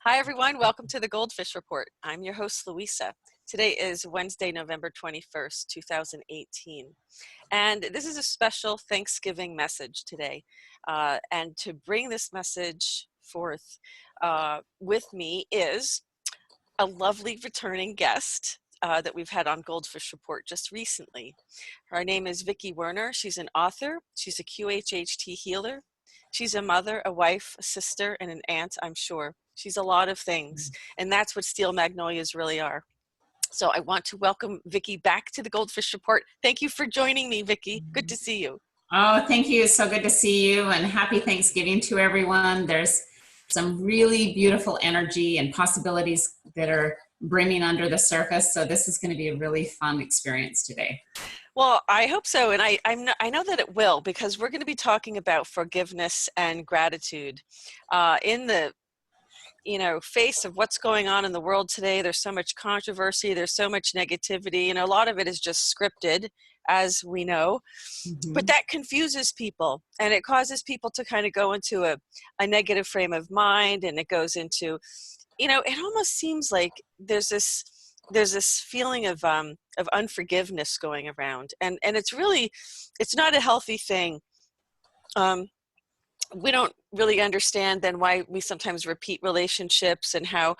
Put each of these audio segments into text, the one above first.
Hi, everyone. Welcome to the GoldFish Report. I'm your host, Louisa. Today is Wednesday, November 21st, 2018. And this is a special Thanksgiving message today. And to bring this message forth with me is a lovely returning guest that we've had on GoldFish Report just recently. Her name is Vicki Werner. She's an author. She's a QHHT healer. She's a mother, a wife, a sister, and an aunt, I'm sure. She's a lot of things, and that's what steel magnolias really are. So I want to welcome Vicki back to the GoldFish Report. Thank you for joining me, Vicki. Good to see you. Oh, thank you. It's so good to see you, and happy Thanksgiving to everyone. There's some really beautiful energy and possibilities that are brimming under the surface. So this is going to be a really fun experience today. Well, I hope so, and I know that it will, because we're going to be talking about forgiveness and gratitude in the face of what's going on in the world today. There's so much controversy, there's so much negativity, and a lot of it is just scripted, as we know. But that confuses people, and it causes people to kind of go into a negative frame of mind, and it goes into, it almost seems like there's this feeling of unforgiveness going around, and it's not a healthy thing. We don't really understand then why we sometimes repeat relationships, and how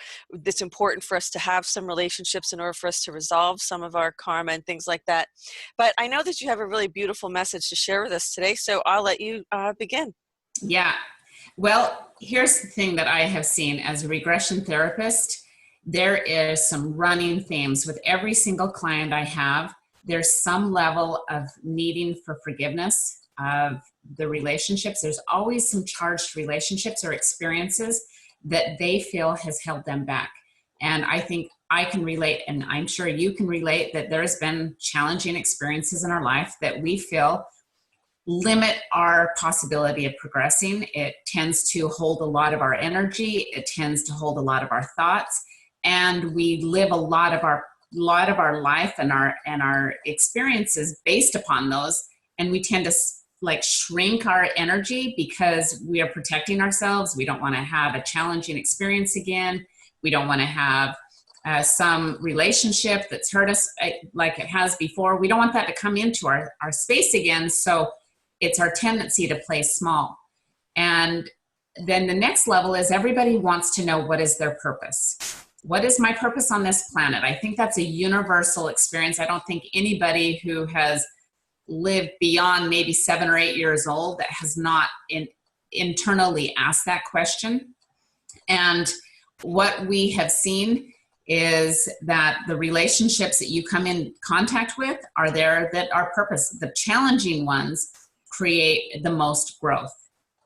it's important for us to have some relationships in order for us to resolve some of our karma and things like that. But I know that you have a really beautiful message to share with us today, so I'll let you begin. Yeah. Well, here's the thing that I have seen as a regression therapist. There is some running themes with every single client I have. There's some level of needing for forgiveness of the relationships. There's always some charged relationships or experiences that they feel has held them back. And I think I can relate, and I'm sure you can relate, that there's been challenging experiences in our life that we feel limit our possibility of progressing. It tends to hold a lot of our energy. It tends to hold a lot of our thoughts, and we live a lot of our life and our experiences based upon those. And we tend to shrink our energy because we are protecting ourselves. We don't want to have a challenging experience again. We don't want to have some relationship that's hurt us like it has before. We don't want that to come into our space again. So it's our tendency to play small. And then the next level is everybody wants to know, what is their purpose? What is my purpose on this planet? I think that's a universal experience. I don't think anybody who has lived beyond maybe 7 or 8 years old that has not internally asked that question. And what we have seen is that the relationships that you come in contact with are there that are purpose. The challenging ones create the most growth.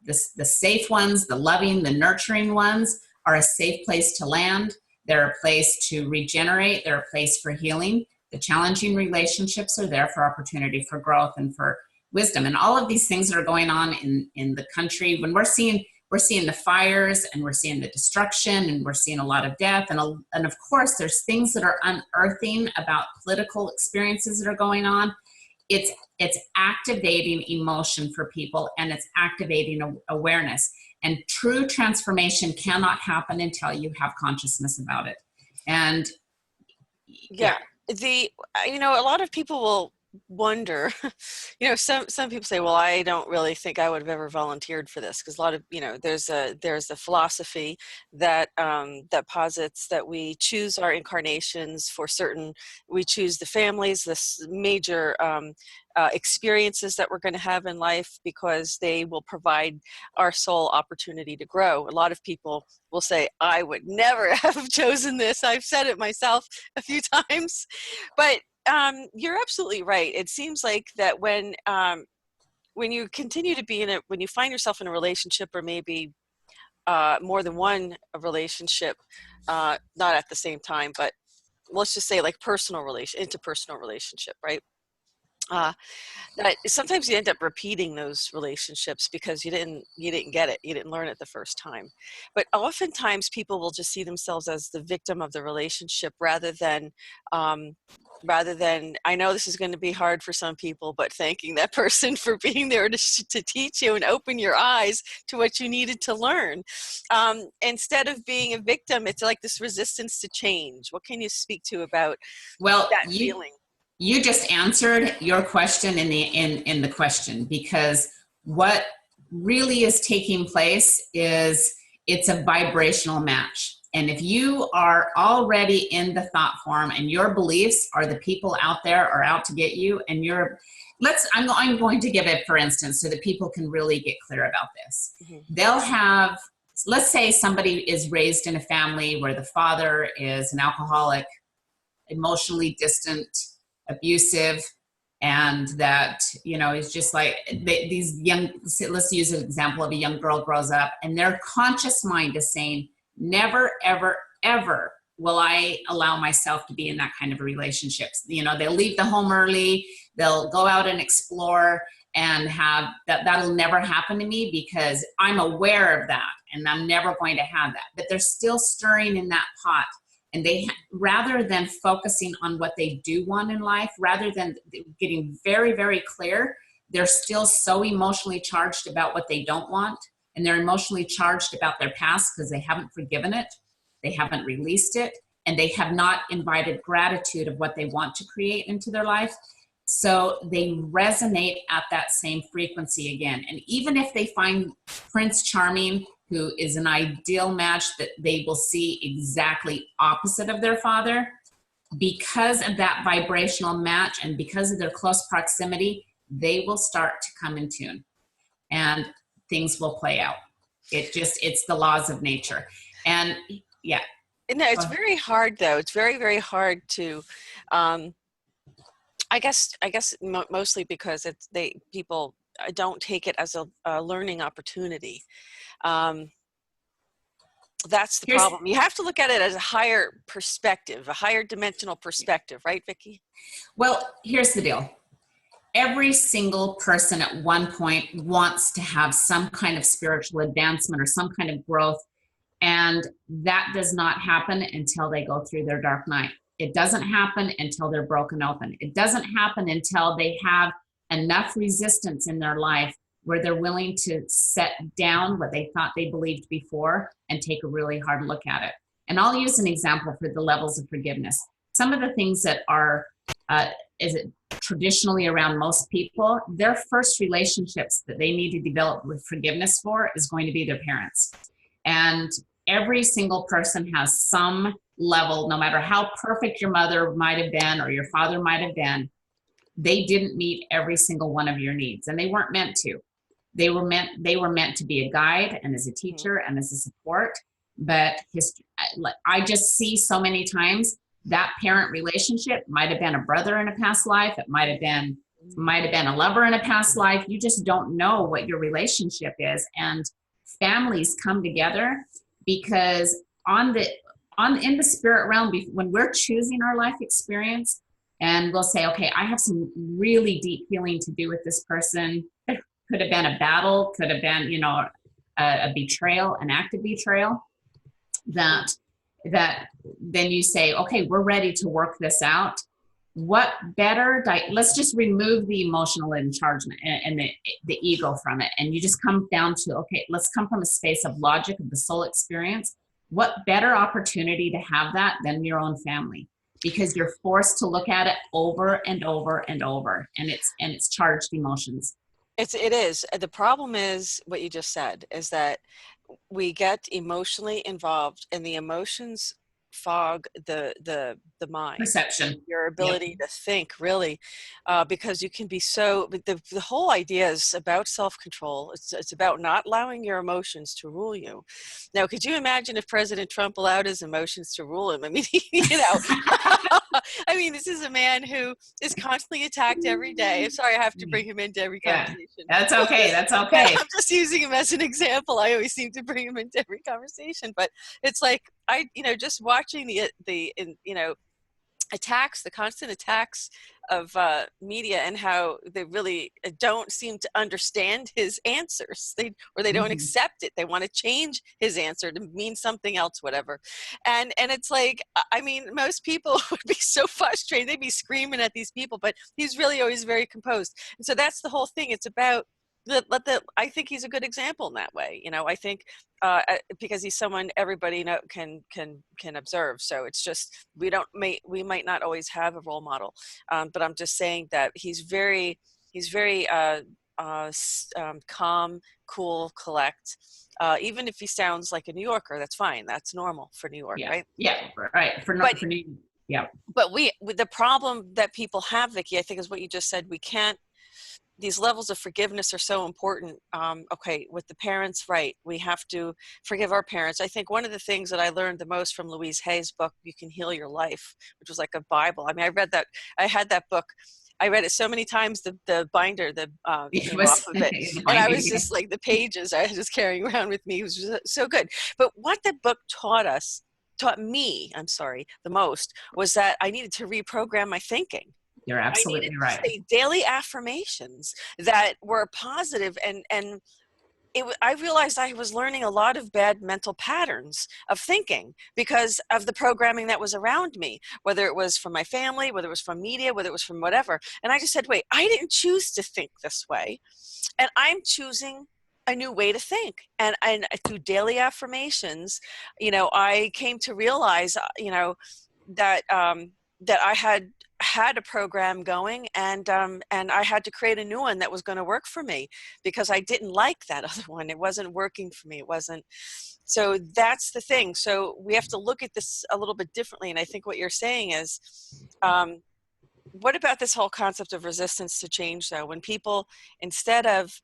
The safe ones, the loving, the nurturing ones are a safe place to land. They're a place to regenerate. They're a place for healing. The challenging relationships are there for opportunity for growth and for wisdom. And all of these things that are going on in the country, when we're seeing the fires, and we're seeing the destruction, and we're seeing a lot of death, and of course there's things that are unearthing about political experiences that are going on. It's activating emotion for people, and it's activating awareness. And true transformation cannot happen until you have consciousness about it. And yeah. A lot of people will wonder, some people say, well, I don't really think I would have ever volunteered for this, because a lot of, there's a philosophy that that posits that we choose our incarnations for certain, we choose the families, this major experiences that we're going to have in life, because they will provide our soul opportunity to grow. A lot of people will say, I would never have chosen this. I've said it myself a few times. But you're absolutely right. It seems like that when you continue to be when you find yourself in a relationship, or maybe more than one relationship, not at the same time, but let's just say like interpersonal relationship, right? That sometimes you end up repeating those relationships because you didn't get it, you didn't learn it the first time. But oftentimes people will just see themselves as the victim of the relationship, rather than rather than, I know this is going to be hard for some people, but thanking that person for being there to teach you and open your eyes to what you needed to learn. Instead of being a victim, it's like this resistance to change. What can you speak to about that feeling? You just answered your question in the question, because what really is taking place is it's a vibrational match. And if you are already in the thought form and your beliefs are the people out there are out to get you, and I'm going to give it for instance so that people can really get clear about this. They'll have, let's say somebody is raised in a family where the father is an alcoholic, emotionally distant, abusive, and that, it's just like these young, let's use an example of a young girl grows up and their conscious mind is saying, never, ever, ever will I allow myself to be in that kind of a relationship. They'll leave the home early, they'll go out and explore, and have that'll never happen to me because I'm aware of that and I'm never going to have that. But they're still stirring in that pot. And they, rather than focusing on what they do want in life, rather than getting very, very clear, they're still so emotionally charged about what they don't want. And they're emotionally charged about their past because they haven't forgiven it, they haven't released it, and they have not invited gratitude of what they want to create into their life. So they resonate at that same frequency again. And even if they find Prince Charming, who is an ideal match that they will see exactly opposite of their father, because of that vibrational match and because of their close proximity, they will start to come in tune. And things will play out. It's the laws of nature. And yeah. No, it's very hard though. It's very, very hard to, I guess mostly because people don't take it as a learning opportunity. That's the problem. You have to look at it as a higher perspective, a higher dimensional perspective, right, Vicki? Well, here's the deal. Every single person at one point wants to have some kind of spiritual advancement or some kind of growth, and that does not happen until they go through their dark night. It doesn't happen until they're broken open. It doesn't happen until they have enough resistance in their life where they're willing to set down what they thought they believed before and take a really hard look at it. And I'll use an example for the levels of forgiveness. Some of the things that are traditionally around most people, their first relationships that they need to develop with forgiveness for is going to be their parents. And every single person has some level, no matter how perfect your mother might have been or your father might have been, they didn't meet every single one of your needs, and they weren't meant to. They were meant to be a guide and as a teacher and as a support. But I just see so many times that parent relationship might have been a brother in a past life. It might have been a lover in a past life. You just don't know what your relationship is. And families come together because in the spirit realm, when we're choosing our life experience, and we'll say, okay, I have some really deep healing to do with this person. It could have been a battle, could have been, a betrayal, an act of betrayal. That then you say, okay, we're ready to work this out. What better, let's just remove the emotional enchargement and the ego from it. And you just come down to, okay, let's come from a space of logic of the soul experience. What better opportunity to have that than your own family? Because you're forced to look at it over and over and over, and it's charged emotions. It is. The problem is what you just said, is that we get emotionally involved, and the emotions fog the mind, perception, your ability to think, really, because you can be so, but the whole idea is about self-control. It's about not allowing your emotions to rule you. Now, could you imagine if President Trump allowed his emotions to rule him? I mean, I mean, this is a man who is constantly attacked every day. I'm sorry, I have to bring him into every conversation. That's okay. That's okay. I'm just using him as an example. I always seem to bring him into every conversation, but it's like, just watching attacks, the constant attacks of media, and how they really don't seem to understand his answers. They don't accept it. They want to change his answer to mean something else, whatever. And it's like, I mean, most people would be so frustrated. They'd be screaming at these people, but he's really always very composed. And so that's the whole thing. It's about I think he's a good example in that way. You know, I think because he's someone everybody can observe. So it's just we might not always have a role model, but I'm just saying that he's very calm, cool, collect. Even if he sounds like a New Yorker, that's fine. That's normal for New York, Yeah. right? Yeah. Right. For New. Yeah. But the problem that people have, Vicki, I think, is what you just said. We can't. These levels of forgiveness are so important. Okay, with the parents, right, we have to forgive our parents. I think one of the things that I learned the most from Louise Hay's book, You Can Heal Your Life, which was like a Bible. I mean, I had that book. I read it so many times, the binder came off of it. And I was just like, the pages I was just carrying around with me. It was just so good. But what the book taught me, the most, was that I needed to reprogram my thinking. You're absolutely right. I needed to say daily affirmations that were positive, and I realized I was learning a lot of bad mental patterns of thinking because of the programming that was around me, whether it was from my family, whether it was from media, whether it was from whatever. And I just said, wait, I didn't choose to think this way, and I'm choosing a new way to think. And through daily affirmations, you know, I came to realize, you know, that that I had a program going, and I had to create a new one that was going to work for me, because I didn't like that other one. It wasn't working for me. It wasn't. So that's the thing. So we have to look at this a little bit differently. And I think what you're saying is, what about this whole concept of resistance to change, though? When people, instead of,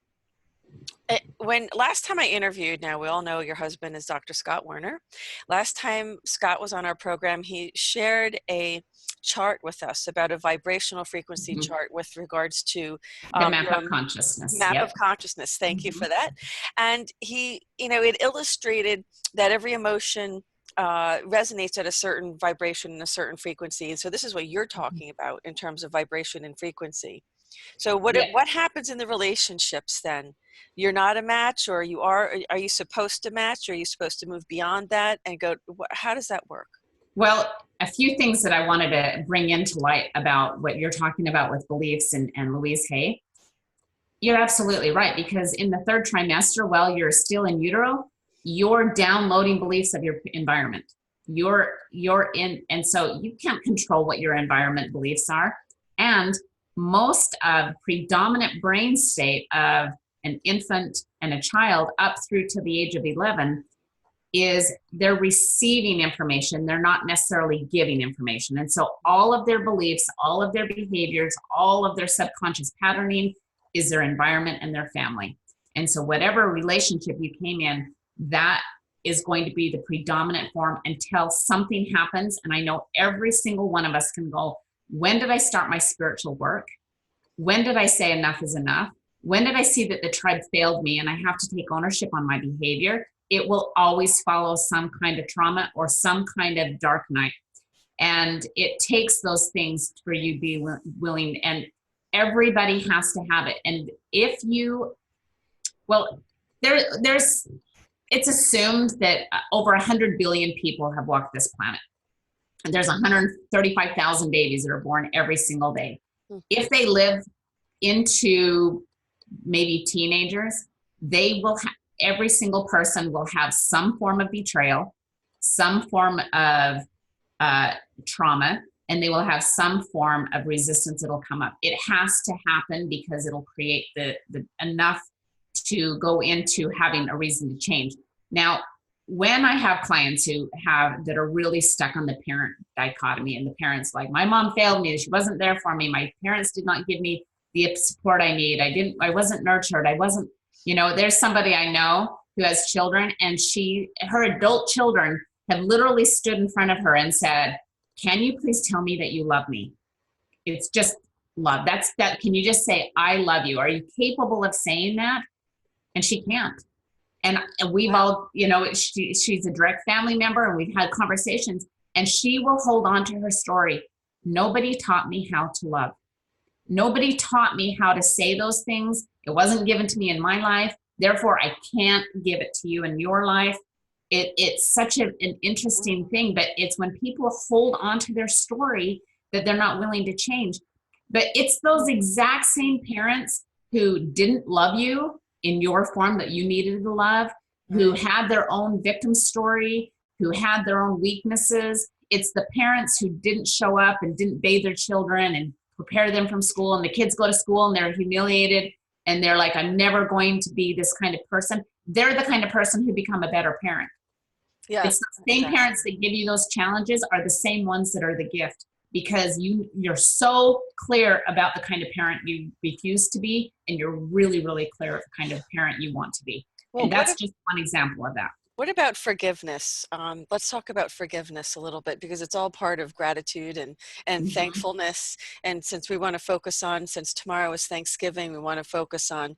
when last time I interviewed, now we all know your husband is Dr. Scott Werner. Last time Scott was on our program, he shared a chart with us about a vibrational frequency chart with regards to the map of consciousness. Map of consciousness. Thank you for that. And he, you know, it illustrated that every emotion resonates at a certain vibration and a certain frequency. And so this is what you're talking about in terms of vibration and frequency. So what happens in the relationships then? You're not a match, or you are you supposed to match, or are you supposed to move beyond that and go, how does that work? Well, a few things that I wanted to bring into light about what you're talking about with beliefs and Louise Hay. You're absolutely right, because in the third trimester, while you're still in utero, you're downloading beliefs of your environment. You're in, and so you can't control what your environment beliefs are. And most of predominant brain state of an infant and a child up through to the age of 11 is they're receiving information. They're not necessarily giving information. And so all of their beliefs, all of their behaviors, all of their subconscious patterning is their environment and their family. And so whatever relationship you came in, that is going to be the predominant form until something happens. And I know every single one of us can go, when did I start my spiritual work? When did I say enough is enough? When did I see that the tribe failed me and I have to take ownership on my behavior? It will always follow some kind of trauma or some kind of dark night. And it takes those things for you to be willing, and everybody has to have it. And if you, well, there's, it's assumed that over 100 billion people have walked this planet. And there's 135,000 babies that are born every single day. If they live into maybe teenagers, they will every single person will have some form of betrayal, some form of trauma, and they will have some form of resistance that'll come up. It has to happen because it'll create the enough to go into having a reason to change. Now, when I have clients that are really stuck on the parent dichotomy, and the parents like, my mom failed me, she wasn't there for me, my parents did not give me the support I need, I wasn't nurtured, I wasn't, you know, there's somebody I know who has children, and her adult children have literally stood in front of her and said, can you please tell me that you love me? It's just love. Can you just say, I love you? Are you capable of saying that? And she can't. And we've all, you know, she's a direct family member, and we've had conversations, and she will hold on to her story. Nobody taught me how to love. Nobody taught me how to say those things. It wasn't given to me in my life. Therefore, I can't give it to you in your life. It's such an interesting thing, but it's when people hold on to their story that they're not willing to change. But it's those exact same parents who didn't love you in your form that you needed to love, who had their own victim story, who had their own weaknesses. It's the parents who didn't show up and didn't bathe their children and prepare them from school, and the kids go to school and they're humiliated and they're like, I'm never going to be this kind of person. They're the kind of person who become a better parent. Yeah. It's the same parents that give you those challenges are the same ones that are the gift, because you're so clear about the kind of parent you refuse to be, and you're really, really clear of the kind of parent you want to be. Well, and that's just one example of that. What about forgiveness? Let's talk about forgiveness a little bit, because it's all part of gratitude and thankfulness. And since we want to focus on, since tomorrow is Thanksgiving, we want to focus on,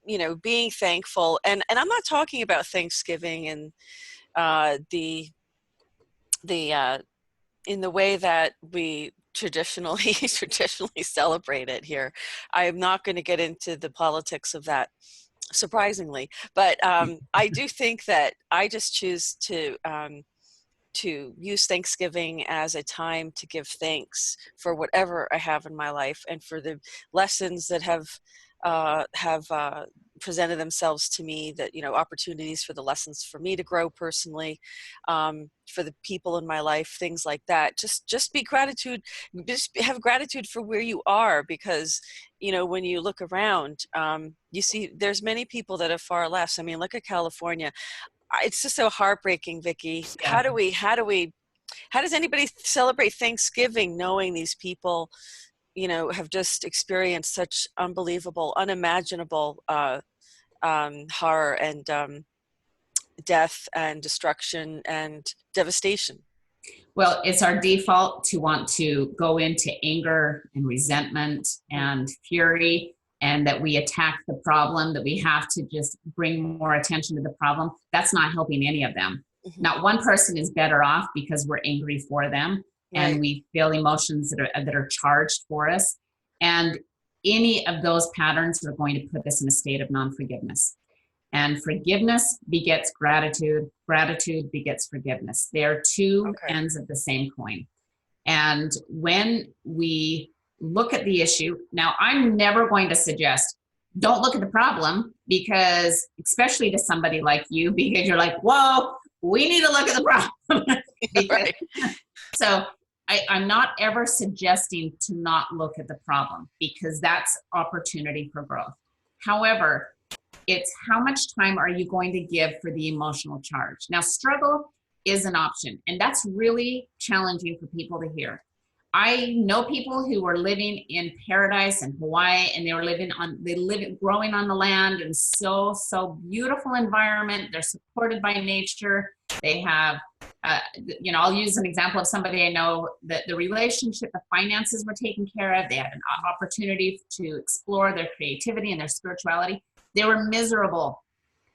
you know, being thankful. And I'm not talking about Thanksgiving and the in the way that we traditionally celebrate it here. I am not going to get into the politics of that, surprisingly, but I do think that I just choose to use Thanksgiving as a time to give thanks for whatever I have in my life, and for the lessons that have presented themselves to me, that, you know, opportunities for the lessons for me to grow personally, for the people in my life, things like that. Just be gratitude, just have gratitude for where you are, because, you know, when you look around, you see there's many people that have far less. I mean, look at California. It's just so heartbreaking, Vicki. Yeah. How does anybody celebrate Thanksgiving knowing these people, you know, have just experienced such unbelievable, unimaginable horror and death and destruction and devastation? Well, it's our default to want to go into anger and resentment and fury, and that we attack the problem, that we have to just bring more attention to the problem. That's not helping any of them. Not one person is better off because we're angry for them, and we feel emotions that are charged for us. And any of those patterns are going to put us in a state of non-forgiveness. And forgiveness begets gratitude. Gratitude begets forgiveness. They are two ends of the same coin. And when we look at the issue, now I'm never going to suggest, don't look at the problem, because especially to somebody like you, because you're like, whoa, we need to look at the problem. because, so I'm not ever suggesting to not look at the problem, because that's opportunity for growth. However, it's how much time are you going to give for the emotional charge? Now, struggle is an option, and that's really challenging for people to hear. I know people who are living in paradise in Hawaii, and they live growing on the land, and so beautiful environment. They're supported by nature. They have, you know, I'll use an example of somebody I know that the relationship, the finances were taken care of. They had an opportunity to explore their creativity and their spirituality. They were miserable.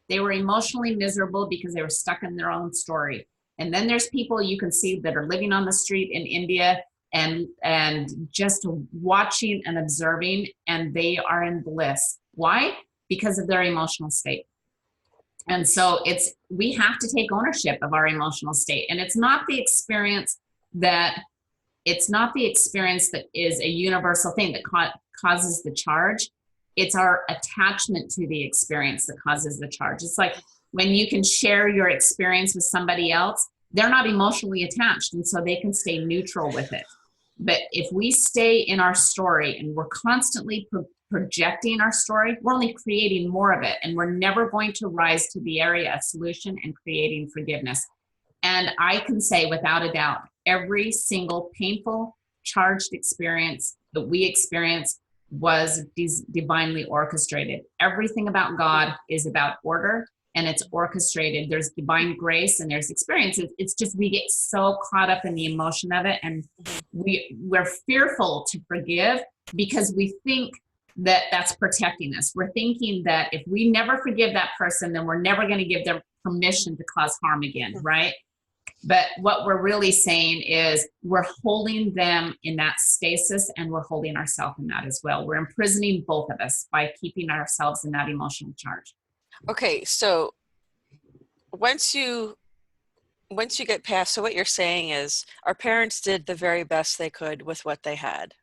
They were emotionally miserable because they were stuck in their own story. And then there's people you can see that are living on the street in India and just watching and observing, and they are in bliss. Why? Because of their emotional state. And so we have to take ownership of our emotional state. And it's not the experience that is a universal thing that causes the charge. It's our attachment to the experience that causes the charge. It's like when you can share your experience with somebody else, they're not emotionally attached, and so they can stay neutral with it. But if we stay in our story and we're constantly projecting our story, we're only creating more of it, and we're never going to rise to the area of solution and creating forgiveness. And I can say without a doubt, every single painful, charged experience that we experience was divinely orchestrated. Everything about God is about order, and it's orchestrated. There's divine grace and there's experiences. It's just we get so caught up in the emotion of it, and we're fearful to forgive because we think that that's protecting us. We're thinking that if we never forgive that person, then we're never going to give them permission to cause harm again, right? But what we're really saying is we're holding them in that stasis, and we're holding ourselves in that as well. We're imprisoning both of us by keeping ourselves in that emotional charge. Okay, so once you get past, so what you're saying is our parents did the very best they could with what they had.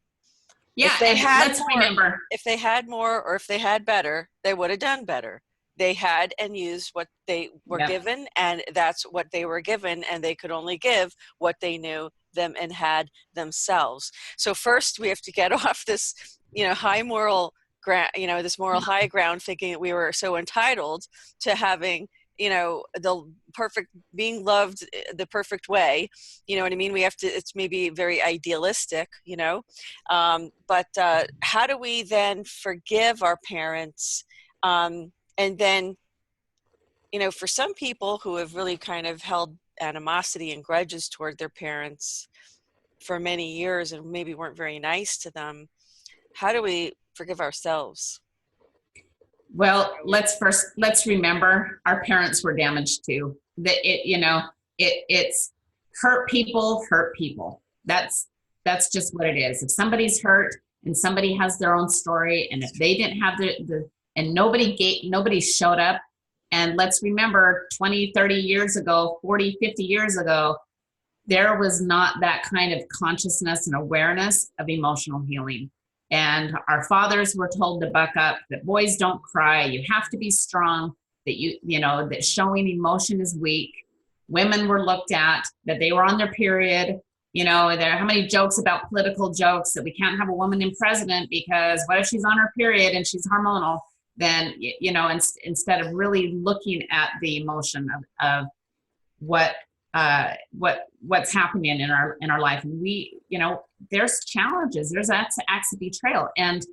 Yeah, If they and had let's more, remember, if they had more, or if they had better, they would have done better. They had and used what they were yeah, given, and that's what they were given, and they could only give what they knew them and had themselves. So first we have to get off this, high moral ground, this moral high ground, thinking that we were so entitled to having, the perfect, being loved the perfect way. You know what I mean? We have to, it's maybe very idealistic, but how do we then forgive our parents? And then, for some people who have really kind of held animosity and grudges toward their parents for many years and maybe weren't very nice to them, how do we forgive ourselves? well, let's remember our parents were damaged too. That it's hurt people hurt people. That's just what it is. If somebody's hurt and somebody has their own story, and if they didn't have and nobody showed up, and let's remember 20, 30 years ago, 40, 50 years ago, there was not that kind of consciousness and awareness of emotional healing. And our fathers were told to buck up, that boys don't cry, you have to be strong, that that showing emotion is weak. Women were looked at, that they were on their period. How many jokes about political jokes that we can't have a woman in president because what if she's on her period and she's hormonal? Then, instead of really looking at the emotion of what's happening in our life. And we, there's challenges, there's acts of betrayal. And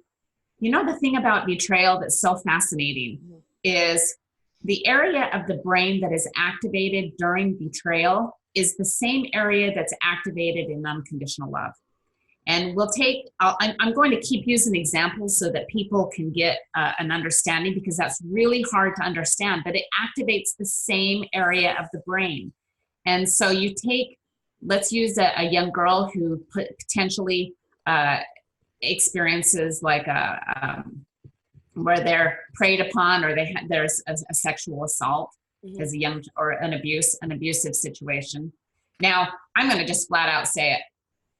the thing about betrayal that's so fascinating is the area of the brain that is activated during betrayal is the same area that's activated in unconditional love. And I'm going to keep using examples so that people can get an understanding, because that's really hard to understand, but it activates the same area of the brain. And so let's use a young girl who potentially experiences like where they're preyed upon, or there's a sexual assault as a young, or an abusive situation. Now, I'm going to just flat out say it.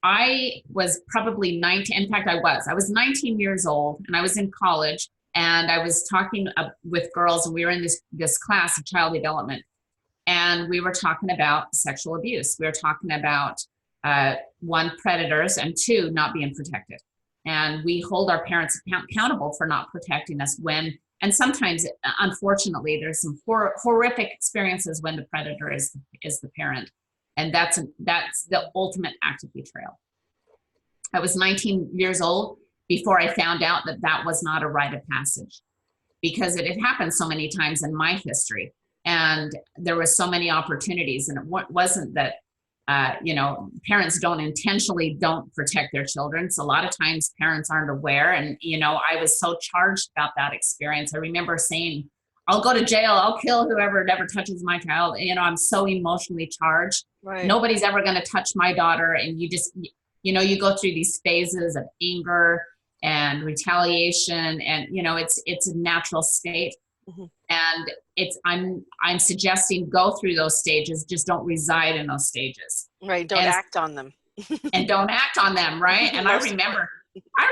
I was probably 19. In fact, I was 19 years old, and I was in college, and I was talking with girls, and we were in this class of child development. And we were talking about sexual abuse. We were talking about one, predators, and two, not being protected. And we hold our parents accountable for not protecting us and sometimes, unfortunately, there's some horrific experiences when the predator is the parent. And that's the ultimate act of betrayal. I was 19 years old before I found out that was not a rite of passage, because it had happened so many times in my history. And there were so many opportunities, and it wasn't that, parents don't protect their children. So a lot of times parents aren't aware. And, I was so charged about that experience. I remember saying, I'll go to jail, I'll kill whoever never touches my child. I'm so emotionally charged. Right. Nobody's ever going to touch my daughter. And you just, you go through these phases of anger and retaliation, and, it's a natural state. Mm-hmm. And I'm suggesting go through those stages, just don't reside in those stages. Right. Don't act on them. And don't act on them. Right. And I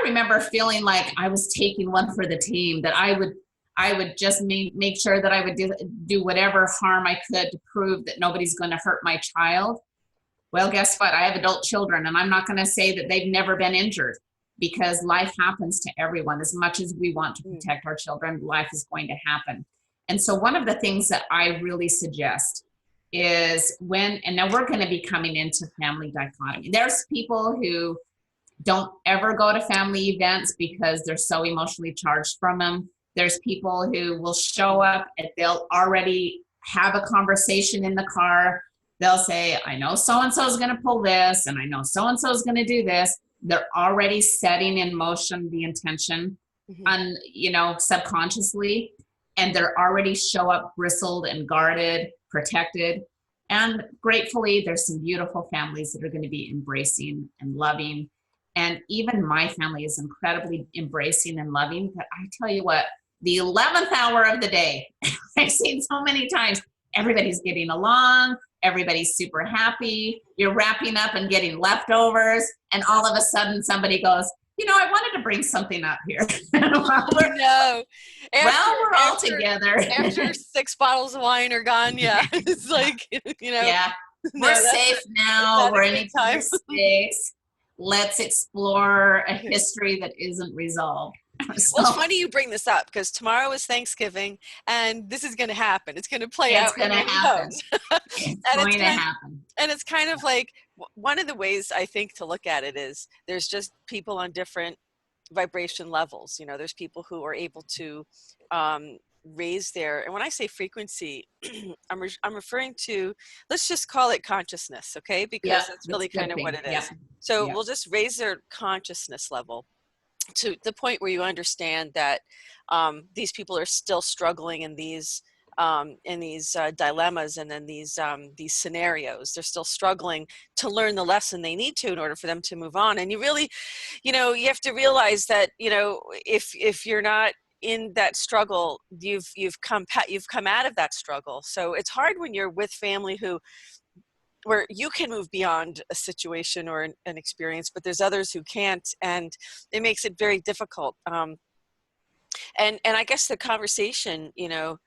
remember feeling like I was taking one for the team, that I would just make sure that I would do whatever harm I could to prove that nobody's going to hurt my child. Well, guess what? I have adult children, and I'm not going to say that they've never been injured, because life happens to everyone. As much as we want to protect our children, life is going to happen. And so one of the things that I really suggest is and now we're going to be coming into family dichotomy. There's people who don't ever go to family events because they're so emotionally charged from them. There's people who will show up and they'll already have a conversation in the car. They'll say, I know so-and-so is going to pull this, and I know so-and-so is going to do this. They're already setting in motion the intention, subconsciously, and they're already show up bristled and guarded, protected. And gratefully, there's some beautiful families that are going to be embracing and loving. And even my family is incredibly embracing and loving. But I tell you what, the 11th hour of the day, I've seen so many times, everybody's getting along, everybody's super happy, you're wrapping up and getting leftovers, and all of a sudden somebody goes, you know, I wanted to bring something up here. No. We're all together. After 6 bottles of wine are gone, yeah. It's like, you know. Yeah. No, We're safe now. We're in each time. other's space. Let's explore a history that isn't resolved. So, well, it's funny you bring this up because tomorrow is Thanksgiving and this is going to happen. It's going to play out. It's going to happen. It's going to happen. And it's kind of like one of the ways I think to look at it is there's just people on different vibration levels. You know, there's people who are able to raise their, and when I say frequency, I'm referring to, let's just call it consciousness, okay? Because that's really kind of what it is. So we'll just raise their consciousness level to the point where you understand that these people are still struggling in these dilemmas and then these scenarios. They're still struggling to learn the lesson they need to in order for them to move on. And you really, you know, you have to realize that, you know, if you're not in that struggle, you've come out of that struggle. So it's hard when you're with family where you can move beyond a situation or an experience, but there's others who can't, and it makes it very difficult. And I guess the conversation, you know,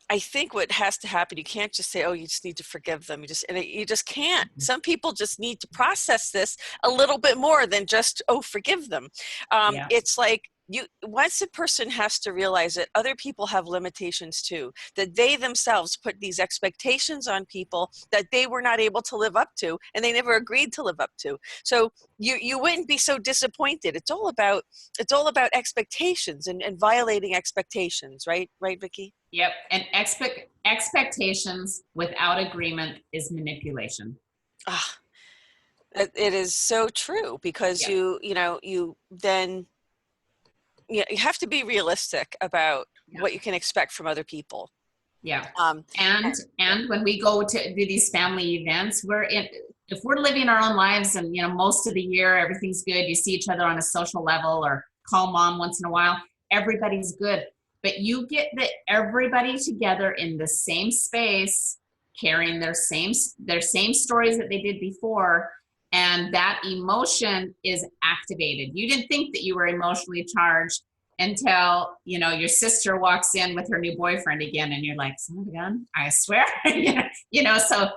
I think what has to happen, you can't just say, oh, you just need to forgive them. You just can't. Some people just need to process this a little bit more than just, oh, forgive them. It's like, once a person has to realize that other people have limitations too, that they themselves put these expectations on people that they were not able to live up to, and they never agreed to live up to. So you wouldn't be so disappointed. It's all about expectations and violating expectations, right? Right, Vicki? Yep. And expectations without agreement is manipulation. It is so true because you then you have to be realistic about what you can expect from other people. Yeah. And when we go to do these family events, if we're living our own lives and, you know, most of the year, everything's good. You see each other on a social level or call mom once in a while, everybody's good. But you get everybody together in the same space, carrying their same stories that they did before. And that emotion is activated. You didn't think that you were emotionally charged until, you know, your sister walks in with her new boyfriend again, and you're like, son of a gun, I swear. You know, so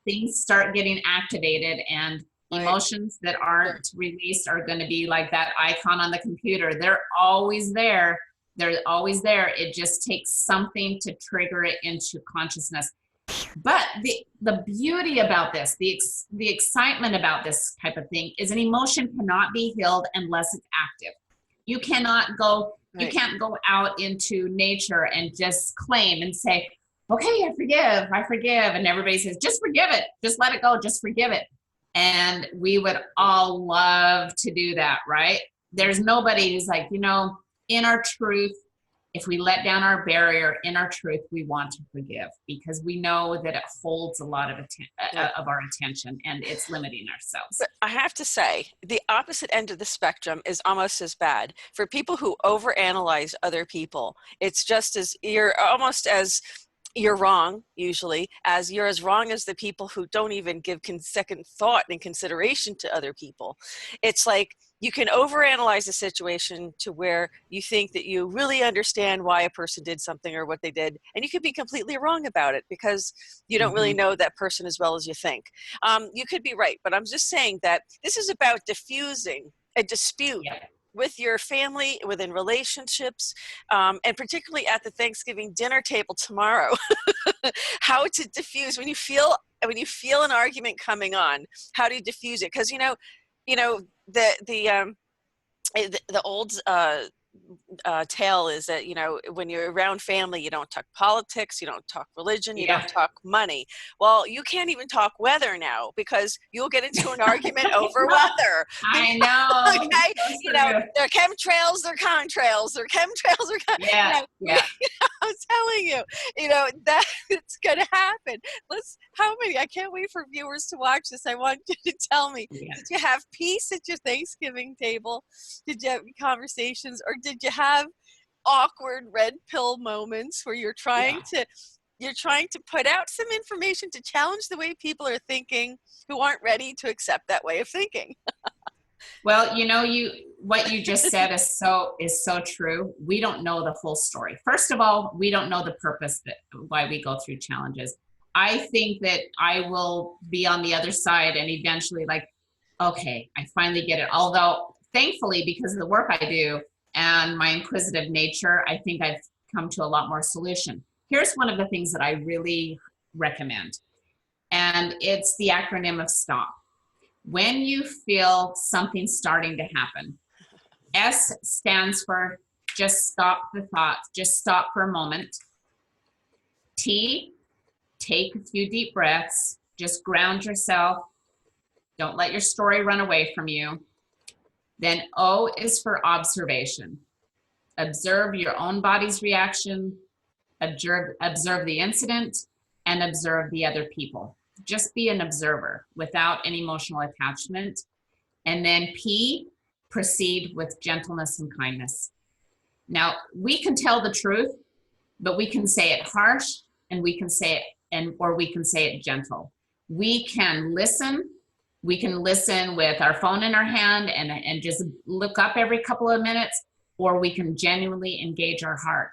things start getting activated, and emotions that aren't released are going to be like that icon on the computer. They're always there. They're always there. It just takes something to trigger it into consciousness. But the beauty about this, the excitement about this type of thing is an emotion cannot be healed unless it's active. You cannot go, you can't go out into nature and just claim and say, okay, I forgive. And everybody says, just forgive it. Just let it go. Just forgive it. And we would all love to do that, right? There's nobody who's like, you know, in our truth, if we let down our barrier, in our truth, we want to forgive because we know that it holds a lot of our attention and it's limiting ourselves. But I have to say, the opposite end of the spectrum is almost as bad. For people who overanalyze other people, it's just you're wrong, usually, as you're as wrong as the people who don't even give second thought and consideration to other people. It's like you can overanalyze a situation to where you think that you really understand why a person did something or what they did, and you could be completely wrong about it because you don't really know that person as well as you think. You could be right, but I'm just saying that this is about diffusing a dispute with your family, within relationships, and particularly at the Thanksgiving dinner table tomorrow. How to diffuse when you feel an argument coming on. How do you diffuse it? Because the old tale is that, you know, when you're around family, you don't talk politics, you don't talk religion, you Yeah. don't talk money. Well, you can't even talk weather now because you'll get into an argument over weather. I know. Okay, So you know, true. they're chemtrails, they're contrails, they're chemtrails, you Yeah. know, Yeah. I'm telling you, you know, that it's going to happen. How many, I can't wait for viewers to watch this. I want you to tell me, Yeah. did you have peace at your Thanksgiving table? Did you have conversations, or did you have awkward red pill moments where you're trying to put out some information to challenge the way people are thinking who aren't ready to accept that way of thinking? Well, you know, what you just said is so true. We don't know the full story. First of all, we don't know the purpose why we go through challenges. I think that I will be on the other side and eventually like, okay, I finally get it. Although thankfully, because of the work I do and my inquisitive nature, I think I've come to a lot more solution. Here's one of the things that I really recommend, and it's the acronym of STOP. When you feel something starting to happen, S stands for just stop the thoughts, just stop for a moment. T, take a few deep breaths, just ground yourself. Don't let your story run away from you. Then O is for observation. Observe your own body's reaction, observe the incident, and observe the other people. Just be an observer without any emotional attachment. And then P, proceed with gentleness and kindness. Now, we can tell the truth, but we can say it harsh, and we can say it, or we can say it gentle. We can listen. We can listen with our phone in our hand and just look up every couple of minutes, or we can genuinely engage our heart.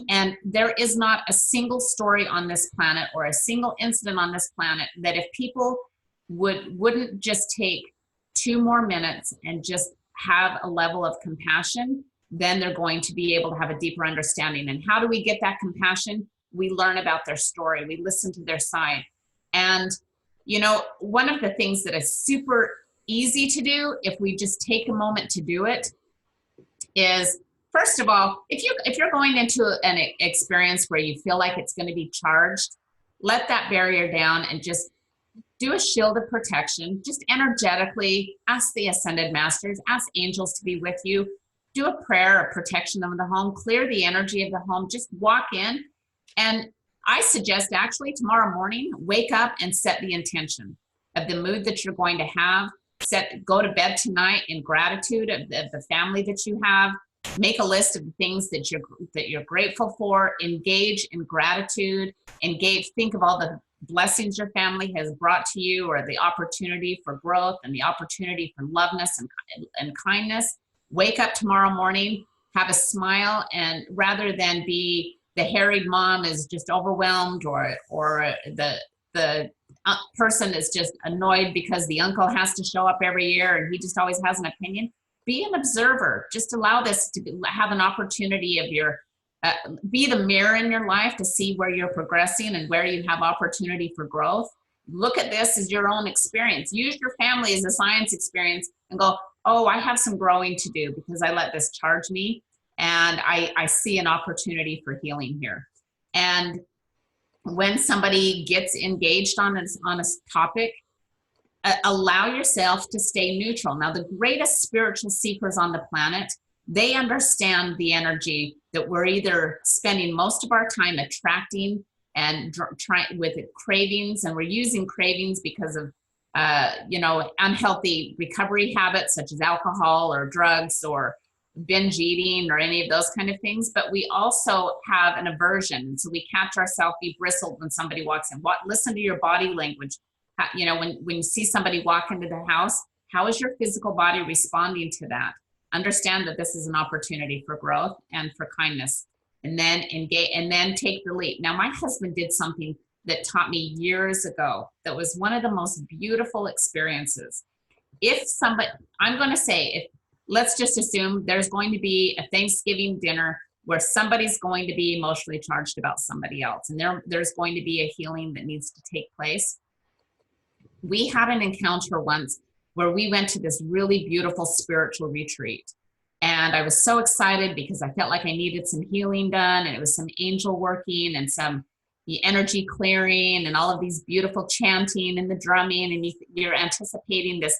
And there is not a single story on this planet or a single incident on this planet that if people wouldn't just take 2 more minutes and just have a level of compassion, then they're going to be able to have a deeper understanding. And how do we get that compassion? We learn about their story. We listen to their side. And, you know, one of the things that is super easy to do if we just take a moment to do it is, first of all, if you're going into an experience where you feel like it's going to be charged, let that barrier down and just do a shield of protection. Just energetically ask the ascended masters, ask angels to be with you. Do a prayer of protection of the home, clear the energy of the home, just walk in. And I suggest actually tomorrow morning, wake up and set the intention of the mood that you're going to have. Go to bed tonight in gratitude of the family that you have. Make a list of the things that you're grateful for. Engage in gratitude. Think of all the blessings your family has brought to you, or the opportunity for growth and the opportunity for loveness and kindness. Wake up tomorrow morning, have a smile, and rather than be the harried mom is just overwhelmed, or the person is just annoyed because the uncle has to show up every year and he just always has an opinion. Be an observer. Just allow this to have an opportunity of be the mirror in your life to see where you're progressing and where you have opportunity for growth. Look at this as your own experience. Use your family as a science experience and go, oh, I have some growing to do because I let this charge me, and I see an opportunity for healing here. And when somebody gets engaged on a topic, allow yourself to stay neutral. Now, the greatest spiritual seekers on the planet, they understand the energy that we're either spending most of our time attracting and trying with cravings, and we're using cravings because of unhealthy recovery habits such as alcohol or drugs or binge eating or any of those kind of things. But we also have an aversion, so we catch ourselves, we bristled when somebody walks in. Listen to your body language. When you see somebody walk into the house, how is your physical body responding to that? Understand that this is an opportunity for growth and for kindness, and then engage, and then take the leap. Now, my husband did something that taught me years ago that was one of the most beautiful experiences. I'm going to say, let's just assume there's going to be a Thanksgiving dinner where somebody's going to be emotionally charged about somebody else, and there's going to be a healing that needs to take place. We had an encounter once where we went to this really beautiful spiritual retreat, and And I was so excited because I felt like I needed some healing done, and it was some angel working and some the energy clearing and all of these beautiful chanting and the drumming, and you're anticipating this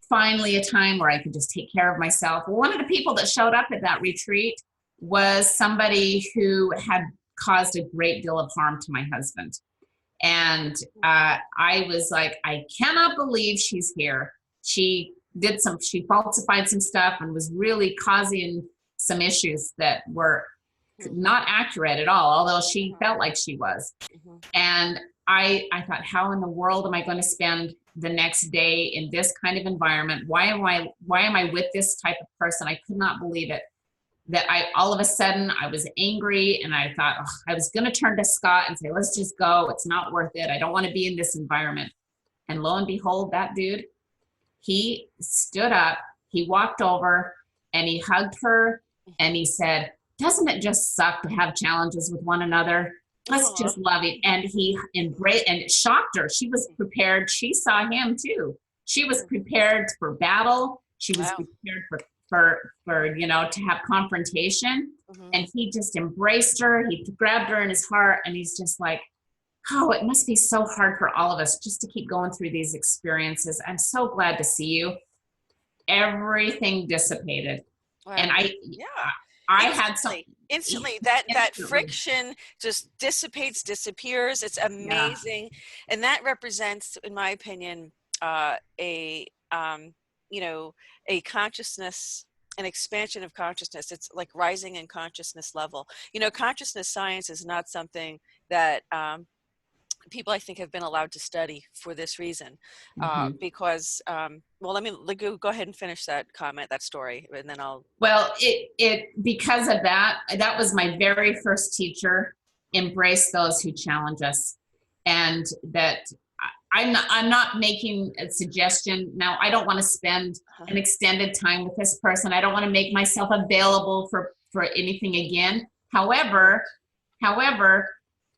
finally a time where I could just take care of myself. Well, one of the people that showed up at that retreat was somebody who had caused a great deal of harm to my husband. And I was like, I cannot believe she's here. She falsified some stuff and was really causing some issues that were not accurate at all, although she felt like she was. And I thought, how in the world am I going to spend the next day in this kind of environment? Why am I with this type of person? I could not believe it. That all of a sudden I was angry, and I thought, oh, I was going to turn to Scott and say, let's just go. It's not worth it. I don't want to be in this environment. And lo and behold, that dude, he stood up, he walked over and he hugged her and he said, doesn't it just suck to have challenges with one another? Let's just love it. And he embraced, and it shocked her. She was prepared. She saw him too. She was prepared for battle. She was prepared for to have confrontation. And he just embraced her. He grabbed her in his heart, and he's just like, oh, it must be so hard for all of us just to keep going through these experiences. I'm so glad to see you. Everything dissipated. Wow. And I had some instantly that friction just disappears. It's amazing. And that represents, in my opinion, a consciousness, an expansion of consciousness. It's like rising in consciousness level. Consciousness science is not something that people, I think, have been allowed to study for this reason, because, well, let me go ahead and finish that comment, that story, and then I'll. Well, because of that was my very first teacher, embrace those who challenge us. And that I'm not making a suggestion. Now, I don't want to spend an extended time with this person. I don't want to make myself available for anything again. However,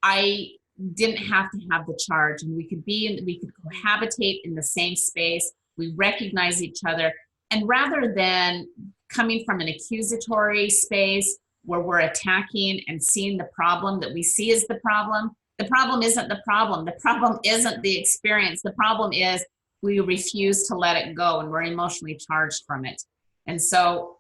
I didn't have to have the charge, and we could cohabitate in the same space. We recognize each other. And rather than coming from an accusatory space where we're attacking and seeing the problem that we see as the problem isn't the problem. The problem isn't the experience. The problem is we refuse to let it go, and we're emotionally charged from it. And so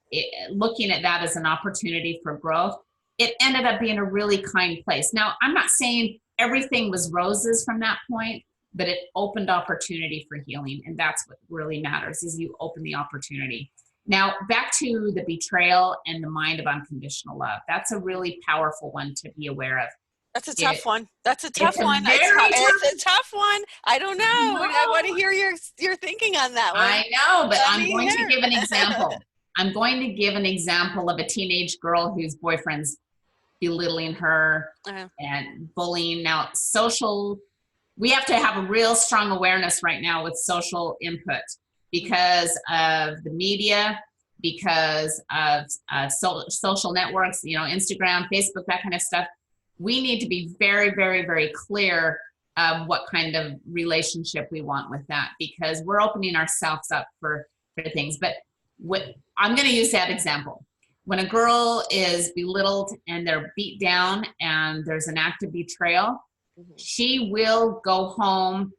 looking at that as an opportunity for growth, it ended up being a really kind place. Now, I'm not saying everything was roses from that point, but it opened opportunity for healing. And that's what really matters, is you open the opportunity. Now, back to the betrayal and the mind of unconditional love. That's a really powerful one to be aware of. That's a tough one. That's a tough one. It's a tough one. I don't know. I want to hear your thinking on that one. I know, but I'm going to give an example. I'm going to give an example of a teenage girl whose boyfriend's belittling her and bullying. Now, we have to have a real strong awareness right now with social input because of the media, because of social networks, Instagram, Facebook, that kind of stuff. We need to be very, very, very clear of what kind of relationship we want with that, because we're opening ourselves up for things. But I'm going to use that example. When a girl is belittled and they're beat down and there's an act of betrayal, she will go home.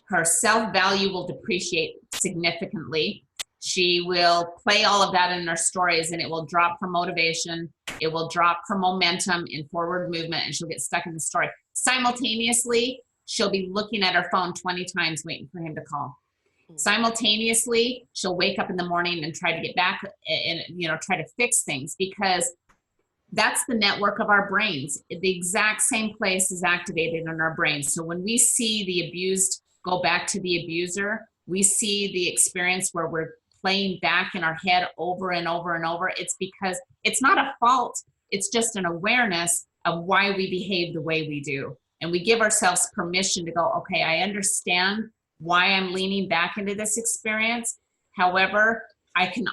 Her self-value will depreciate significantly. She will play all of that in her stories, and it will drop her motivation. It will drop her momentum in forward movement, and she'll get stuck in the story. Simultaneously, she'll be looking at her phone 20 times waiting for him to call. Simultaneously, she'll wake up in the morning and try to get back and try to fix things, because that's the network of our brains. The exact same place is activated in our brains. So when we see the abused go back to the abuser, we see the experience where we're playing back in our head over and over and over. It's because it's not a fault. It's just an awareness of why we behave the way we do. And we give ourselves permission to go, okay, I understand why I'm leaning back into this experience. However, I can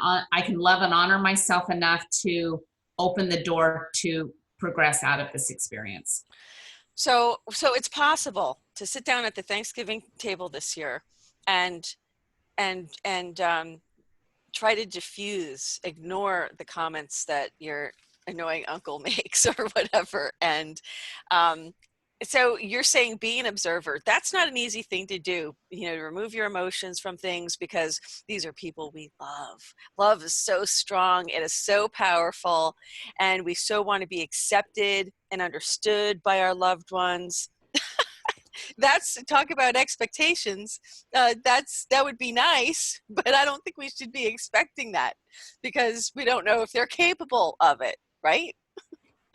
love and honor myself enough to open the door to progress out of this experience. So it's possible to sit down at the Thanksgiving table this year and try to diffuse, ignore the comments that your annoying uncle makes or whatever. And so you're saying be an observer. That's not an easy thing to do, you know, to remove your emotions from things, because these are people we love. Love is so strong. It is so powerful. And we so want to be accepted and understood by our loved ones. That's, talk about expectations. That would be nice, but I don't think we should be expecting that, because we don't know if they're capable of it, right?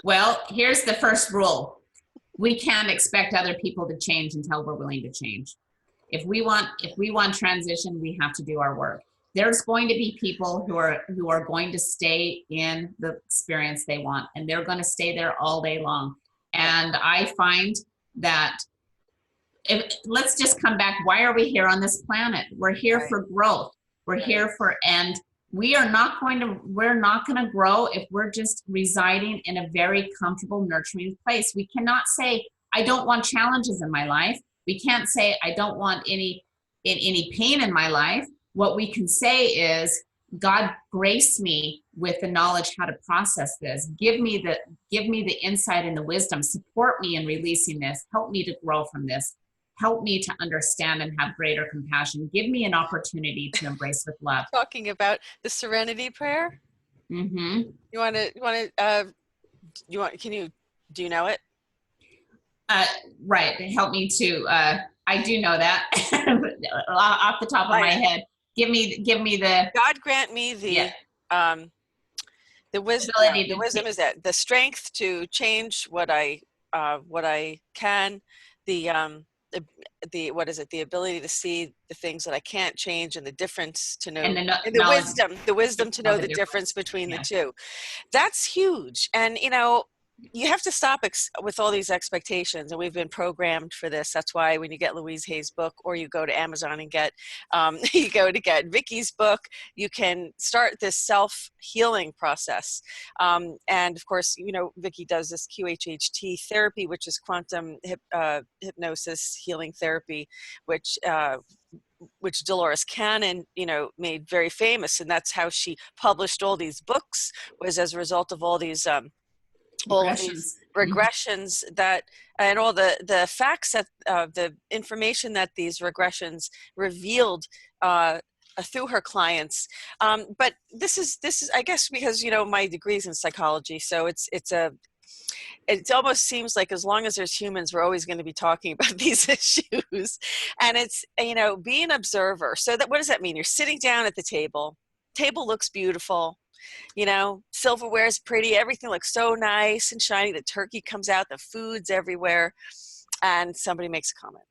Well, here's the first rule. We can't expect other people to change until we're willing to change. If we want transition, we have to do our work. There's going to be people who are going to stay in the experience they want, and they're going to stay there all day long. And I find that let's just come back. Why are we here on this planet? We're here for growth. We're here for, and we're not going to grow if we're just residing in a very comfortable, nurturing place. We cannot say, I don't want challenges in my life. We can't say, I don't want any pain in my life. What we can say is, God, grace me with the knowledge how to process this. Give me the insight and the wisdom. Support me in releasing this. Help me to grow from this. Help me to understand and have greater compassion. Give me an opportunity to embrace with love. Talking about the Serenity Prayer. Mm-hmm. Do you know it? Right. Help me to, I do know that off the top of my head. Give me the, God grant me the wisdom. The wisdom is that the strength to change what I can, the what is it? The ability to see the things that I can't change, and the difference to know, and the wisdom to know the difference between the two. That's huge. And you know, you have to stop with all these expectations, and we've been programmed for this. That's why when you get Louise Hay's book, or you go to Amazon and get get Vicki's book, you can start this self-healing process. And of course, you know, Vicki does this QHHT therapy, which is quantum hypnosis healing therapy, which Dolores Cannon, you know, made very famous. And that's how she published all these books, was as a result of all these regressions that, and all the facts that, the information that these regressions revealed through her clients. But this is, I guess, because, you know, my degree's in psychology, so it almost seems like as long as there's humans, we're always going to be talking about these issues. And it's, you know, be an observer. So that, what does that mean? You're sitting down at the table. Table looks beautiful. You know, silverware is pretty. Everything looks so nice and shiny. The turkey comes out. The food's everywhere. And somebody makes a comment.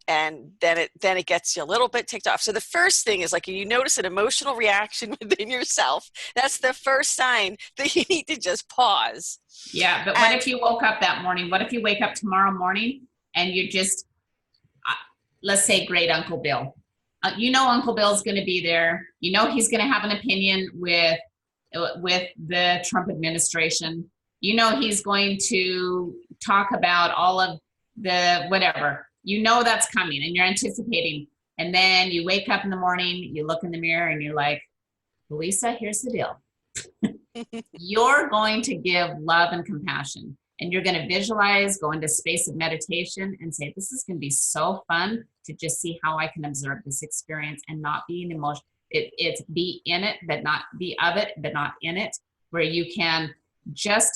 And then it gets you a little bit ticked off. So the first thing is, like, you notice an emotional reaction within yourself. That's the first sign that you need to just pause. Yeah, but what if you woke up that morning? What if you wake up tomorrow morning and you just, let's say, great Uncle Bill. You know Uncle Bill's going to be there. You know he's going to have an opinion with the Trump administration. You know he's going to talk about all of the whatever. You know that's coming, and you're anticipating. And then you wake up in the morning, you look in the mirror, and you're like, Louisa, here's the deal. You're going to give love and compassion, and you're going to visualize, go into space of meditation, and say, this is going to be so fun to just see how I can observe this experience and not be an emotion. It's be in it, but not be of it, but not in it, where you can just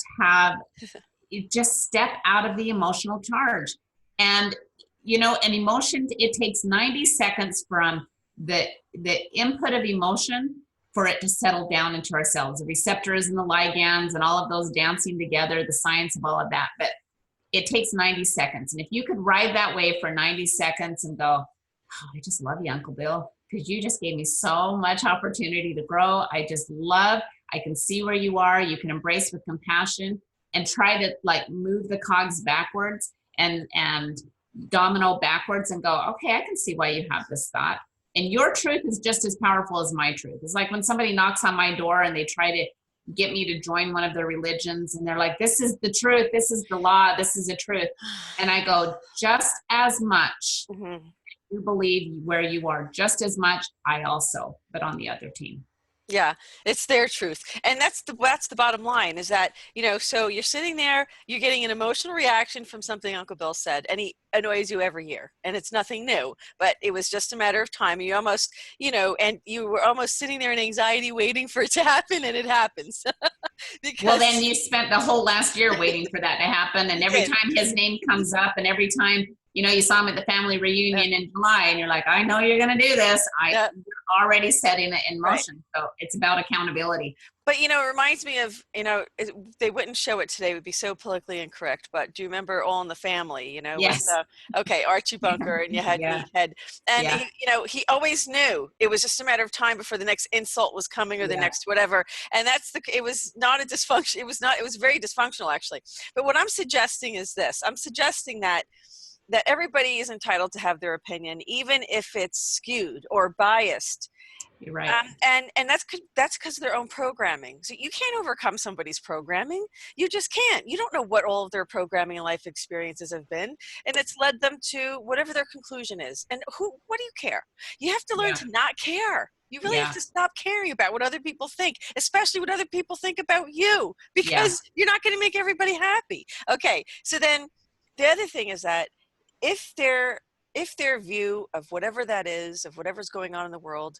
step out of the emotional charge. And you know, an emotion, it takes 90 seconds from the input of emotion for it to settle down into our cells. The receptors and the ligands and all of those dancing together, the science of all of that. But it takes 90 seconds. And if you could ride that wave for 90 seconds and go, oh, I just love you, Uncle Bill, because you just gave me so much opportunity to grow. I can see where you are. You can embrace with compassion and try to, like, move the cogs backwards and domino backwards and go, okay, I can see why you have this thought. And your truth is just as powerful as my truth. It's like when somebody knocks on my door and they try to get me to join one of their religions, and they're like, this is the truth, this is the law, this is the truth. And I go, just as much you believe where you are just as much, I also, but on the other team. Yeah, it's their truth. And that's the bottom line, is that, so you're sitting there, you're getting an emotional reaction from something Uncle Bill said, and he annoys you every year. And it's nothing new, but it was just a matter of time. You almost, and you were almost sitting there in anxiety waiting for it to happen, and it happens. Well, then Because you spent the whole last year waiting for that to happen. And you every did. time his name comes up and every time, you saw him at the family Yeah, reunion in July and you're like, I know you're going to do this. yeah, You're already setting it in right. motion. So it's about accountability. But it reminds me of, they wouldn't show it today, it would be so politically incorrect, but do you remember All in the Family, with Yes. okay, Archie Bunker, and you had Yeah. Meathead, and Yeah. he always knew it was just a matter of time before the next insult was coming, or the Yeah. next whatever. And it was not a dysfunction, it was very dysfunctional, actually. But what I'm suggesting is this: I'm suggesting that everybody is entitled to have their opinion, even if it's skewed or biased. You're right. And that's because of their own programming. So you can't overcome somebody's programming. You just can't. You don't know what all of their programming and life experiences have been, and it's led them to whatever their conclusion is. And what do you care? You have to learn Yeah. to not care. You really have Yeah. to stop caring about what other people think, especially what other people think about you, Yeah. because you're not going to make everybody happy. Okay, so then the other thing is that if their view of whatever that is, of whatever's going on in the world,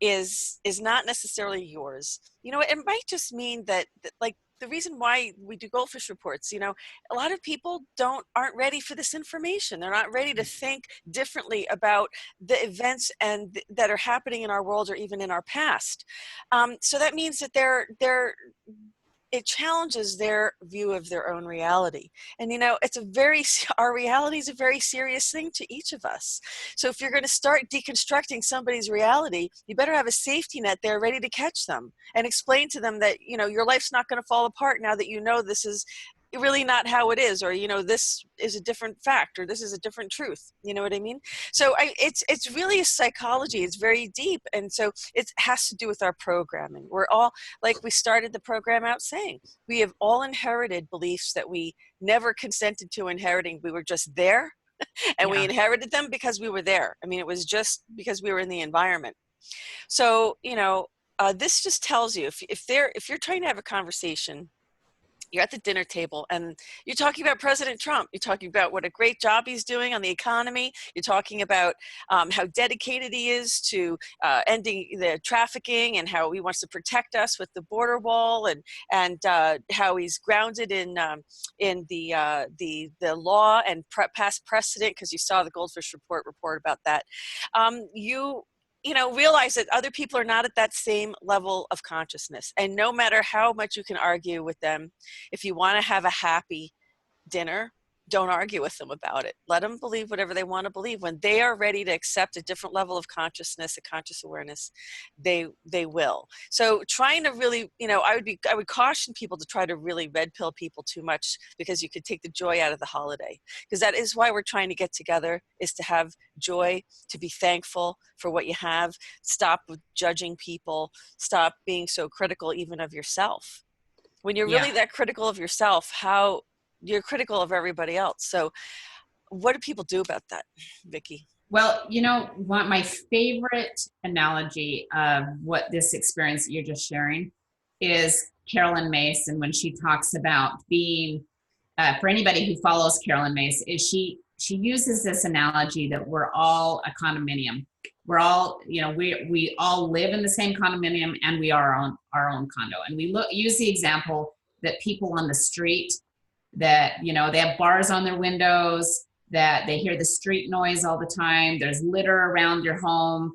is not necessarily yours, it might just mean that like the reason why we do GoldFish reports, a lot of people aren't ready for this information. They're not ready to think differently about the events that are happening in our world, or even in our past. So that means that it challenges their view of their own reality. And our reality is a very serious thing to each of us. So if you're going to start deconstructing somebody's reality, you better have a safety net there ready to catch them and explain to them that, your life's not going to fall apart now that this is really not how it is, or this is a different fact, or this is a different truth. You know what I mean? So it's really a psychology. It's very deep, and so it has to do with our programming. We're all, like we started the program out saying, we have all inherited beliefs that we never consented to inheriting. We were just there, and we Yeah. inherited them because we were there. I mean, it was just because we were in the environment. So this just tells you, if you're trying to have a conversation, you're at the dinner table and you're talking about President Trump. You're talking about what a great job he's doing on the economy. You're talking about how dedicated he is to ending the trafficking, and how he wants to protect us with the border wall, and how he's grounded in the law and past precedent, because you saw the GoldFish report about that. Realize that other people are not at that same level of consciousness. And no matter how much you can argue with them, if you want to have a happy dinner, don't argue with them about it. Let them believe whatever they want to believe. When they are ready to accept a different level of consciousness, a conscious awareness, they will. So trying to really, I would caution people to try to really red pill people too much, because you could take the joy out of the holiday. Because that is why we're trying to get together, is to have joy, to be thankful for what you have. Stop judging people. Stop being so critical even of yourself. When you're Yeah. really that critical of yourself, how you're critical of everybody else. So what do people do about that, Vicki? Well, what my favorite analogy of what this experience that you're just sharing is Carolyn Mace, and when she talks about being, for anybody who follows Carolyn Mace, is she uses this analogy that we're all a condominium. We're all, we all live in the same condominium, and we are on our own condo. And we use the example that people on the street, that they have bars on their windows, that they hear the street noise all the time. There's litter around your home.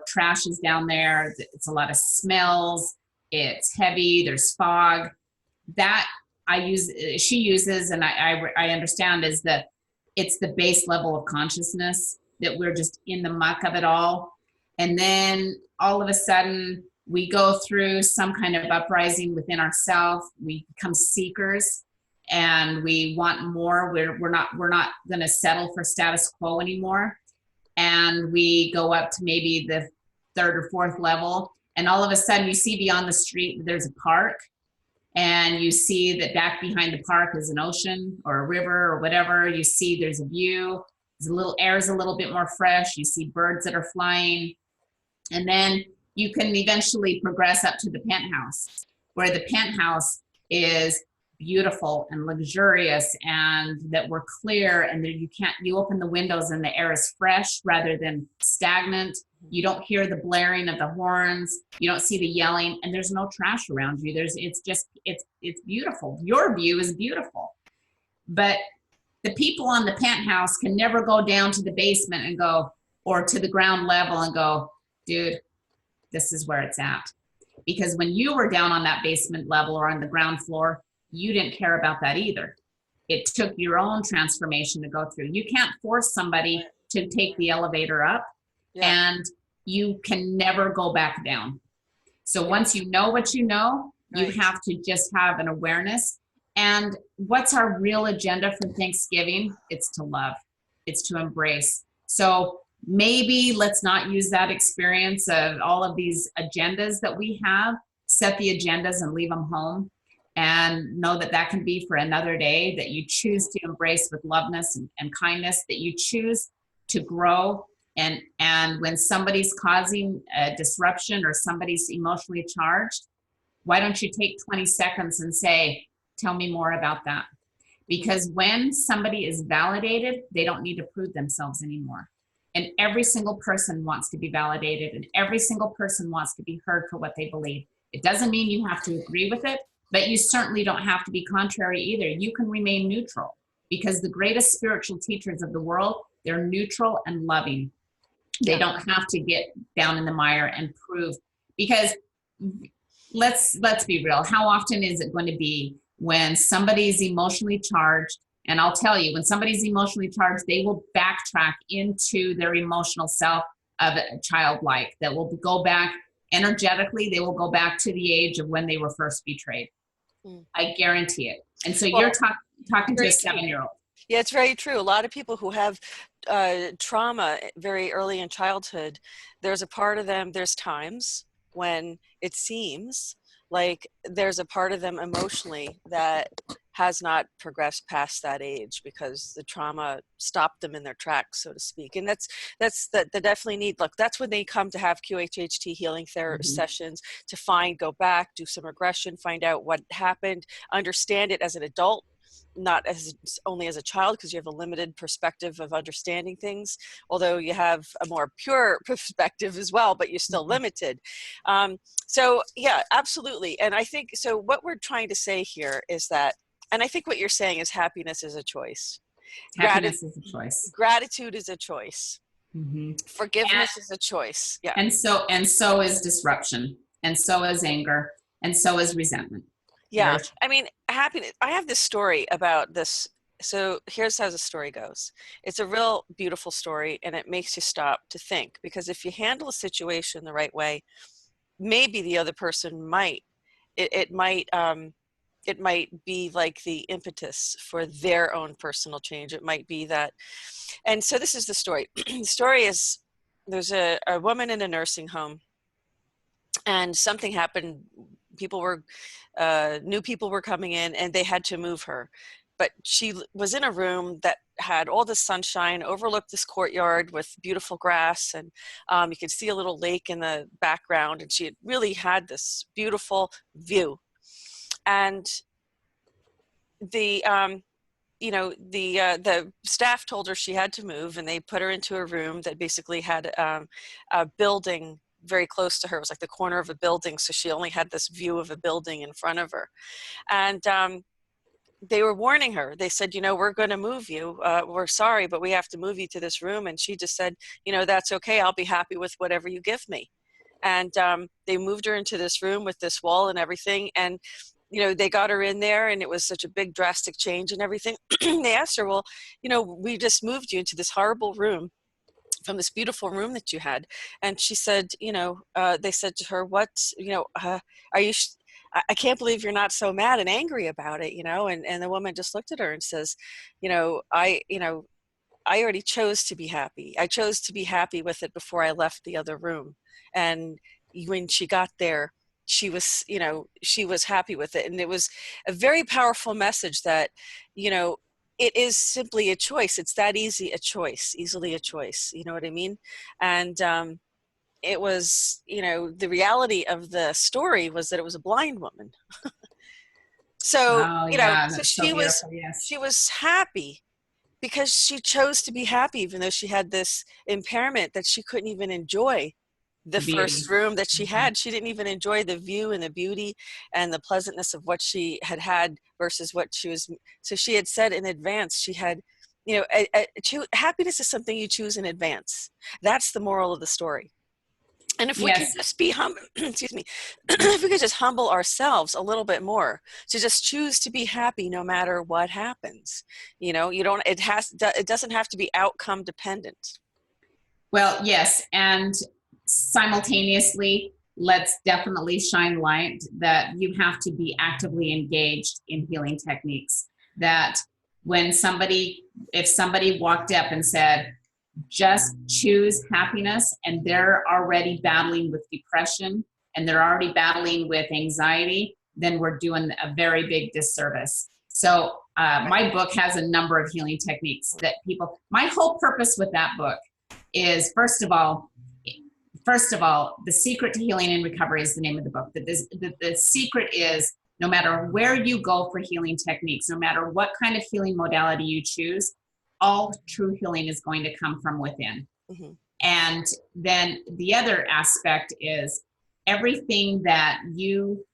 Trash is down there. It's a lot of smells. It's heavy. There's fog. That she uses, and I understand, is that it's the base level of consciousness, that we're just in the muck of it all. And then all of a sudden we go through some kind of uprising within ourselves. We become seekers, and we want more. We're not going to settle for status quo anymore. And we go up to maybe the third or fourth level, and all of a sudden you see beyond the street there's a park, and you see that back behind the park is an ocean or a river or whatever. You see there's a view, The little air is a little bit more fresh. You see birds that are flying. And then you can eventually progress up to the penthouse, where the penthouse is beautiful and luxurious, and that we're clear, and that you open the windows and the air is fresh rather than stagnant. You don't hear the blaring of the horns. You don't see the yelling, and there's no trash around you. It's beautiful. Your view is beautiful. But the people on the penthouse can never go down to the basement and go, or to the ground level and go, dude, this is where it's at. Because when you were down on that basement level or on the ground floor, you didn't care about that either. It took your own transformation to go through. You can't force somebody to take the elevator up, and you can never go back down. So once you know what you know, you have to just have an awareness. And what's our real agenda for Thanksgiving? It's to love. It's to embrace. So maybe let's not use that experience of all of these agendas that we have, set the agendas and leave them home, and know that that can be for another day, that you choose to embrace with loveness and kindness, that you choose to grow. And when somebody's causing a disruption or somebody's emotionally charged, why don't you take 20 seconds and say, tell me more about that? Because when somebody is validated, they don't need to prove themselves anymore. And every single person wants to be validated, and every single person wants to be heard for what they believe. It doesn't mean you have to agree with it, but you certainly don't have to be contrary either. You can remain neutral, because the greatest spiritual teachers of the world, they're neutral and loving. They don't have to get down in the mire and prove, because let's be real. How often is it going to be when somebody's emotionally charged? And I'll tell you, when somebody's emotionally charged, they will backtrack into their emotional self of a childlike, that will go back energetically. They will go back to the age of when they were first betrayed. I guarantee it. And so you're talking to a 7-year-old. Yeah, it's very true. A lot of people who have trauma very early in childhood, there's a part of them, there's times when it seems like there's a part of them emotionally that has not progressed past that age because the trauma stopped them in their tracks, so to speak. And that's the definitely need. Look, that's when they come to have QHHT healing sessions, to go back, do some regression, find out what happened, understand it as an adult, not as only as a child, because you have a limited perspective of understanding things, although you have a more pure perspective as well, but you're still limited. So yeah, absolutely. And I think, so what we're trying to say here is that, and I think what you're saying is happiness is a choice. Happiness is a choice. Gratitude is a choice. Forgiveness is a choice. Yeah. And so is disruption, and so is anger, and so is resentment. Yeah. I mean, happiness. I have this story about this. So here's how the story goes. It's a real beautiful story, and it makes you stop to think, because if you handle a situation the right way, maybe the other person might, it might be like the impetus for their own personal change. It might be that. And so this is the story. The story is, there's a woman in a nursing home, and something happened. New people were coming in, and they had to move her. But she was in a room that had all the sunshine, overlooked this courtyard with beautiful grass, and you could see a little lake in the background, and she had really had this beautiful view. And the staff told her she had to move, and they put her into a room that basically had a building very close to her. It was like the corner of a building, so she only had this view of a building in front of her. And they were warning her. They said, we're going to move you. We're sorry, but we have to move you to this room. And she just said, that's okay. I'll be happy with whatever you give me. And they moved her into this room with this wall and everything. And they got her in there, and it was such a big drastic change and everything. They asked her, well, we just moved you into this horrible room from this beautiful room that you had. And she said, they said to her, what, are you, I can't believe you're not so mad and angry about it, and the woman just looked at her and says, I already chose to be happy. I chose to be happy with it before I left the other room. And when she got there, she was happy with it. And it was a very powerful message that, it is simply a choice. It's that easy, a choice, easily a choice. You know what I mean? And it was, you know, the reality of the story was that it was a blind woman. So, Oh you know, yeah, so that's so beautiful. Yes. she was happy because she chose to be happy, even though she had this impairment that she couldn't even enjoy the The first beauty. room that she Mhm. had. She didn't even enjoy the view and the beauty and the pleasantness of what she had had versus what she was. So she had said in advance, she had, you know, happiness is something you choose in advance. That's the moral of the story. And if we could Yes. just be humble, excuse me, if we could just humble ourselves a little bit more to just choose to be happy no matter what happens, you know, you don't, it doesn't have to be outcome dependent. Well, yes, and simultaneously, let's definitely shine light that you have to be actively engaged in healing techniques. That when somebody, if somebody walked up and said, just choose happiness, and they're already battling with depression and they're already battling with anxiety, then we're doing a very big disservice. So, my book has a number of healing techniques that people, my whole purpose with that book is first of all, The Secret to Healing and Recovery is the name of the book. The secret is no matter where you go for healing techniques, no matter what kind of healing modality you choose, all true healing is going to come from within. Mm-hmm. And then the other aspect is everything that you,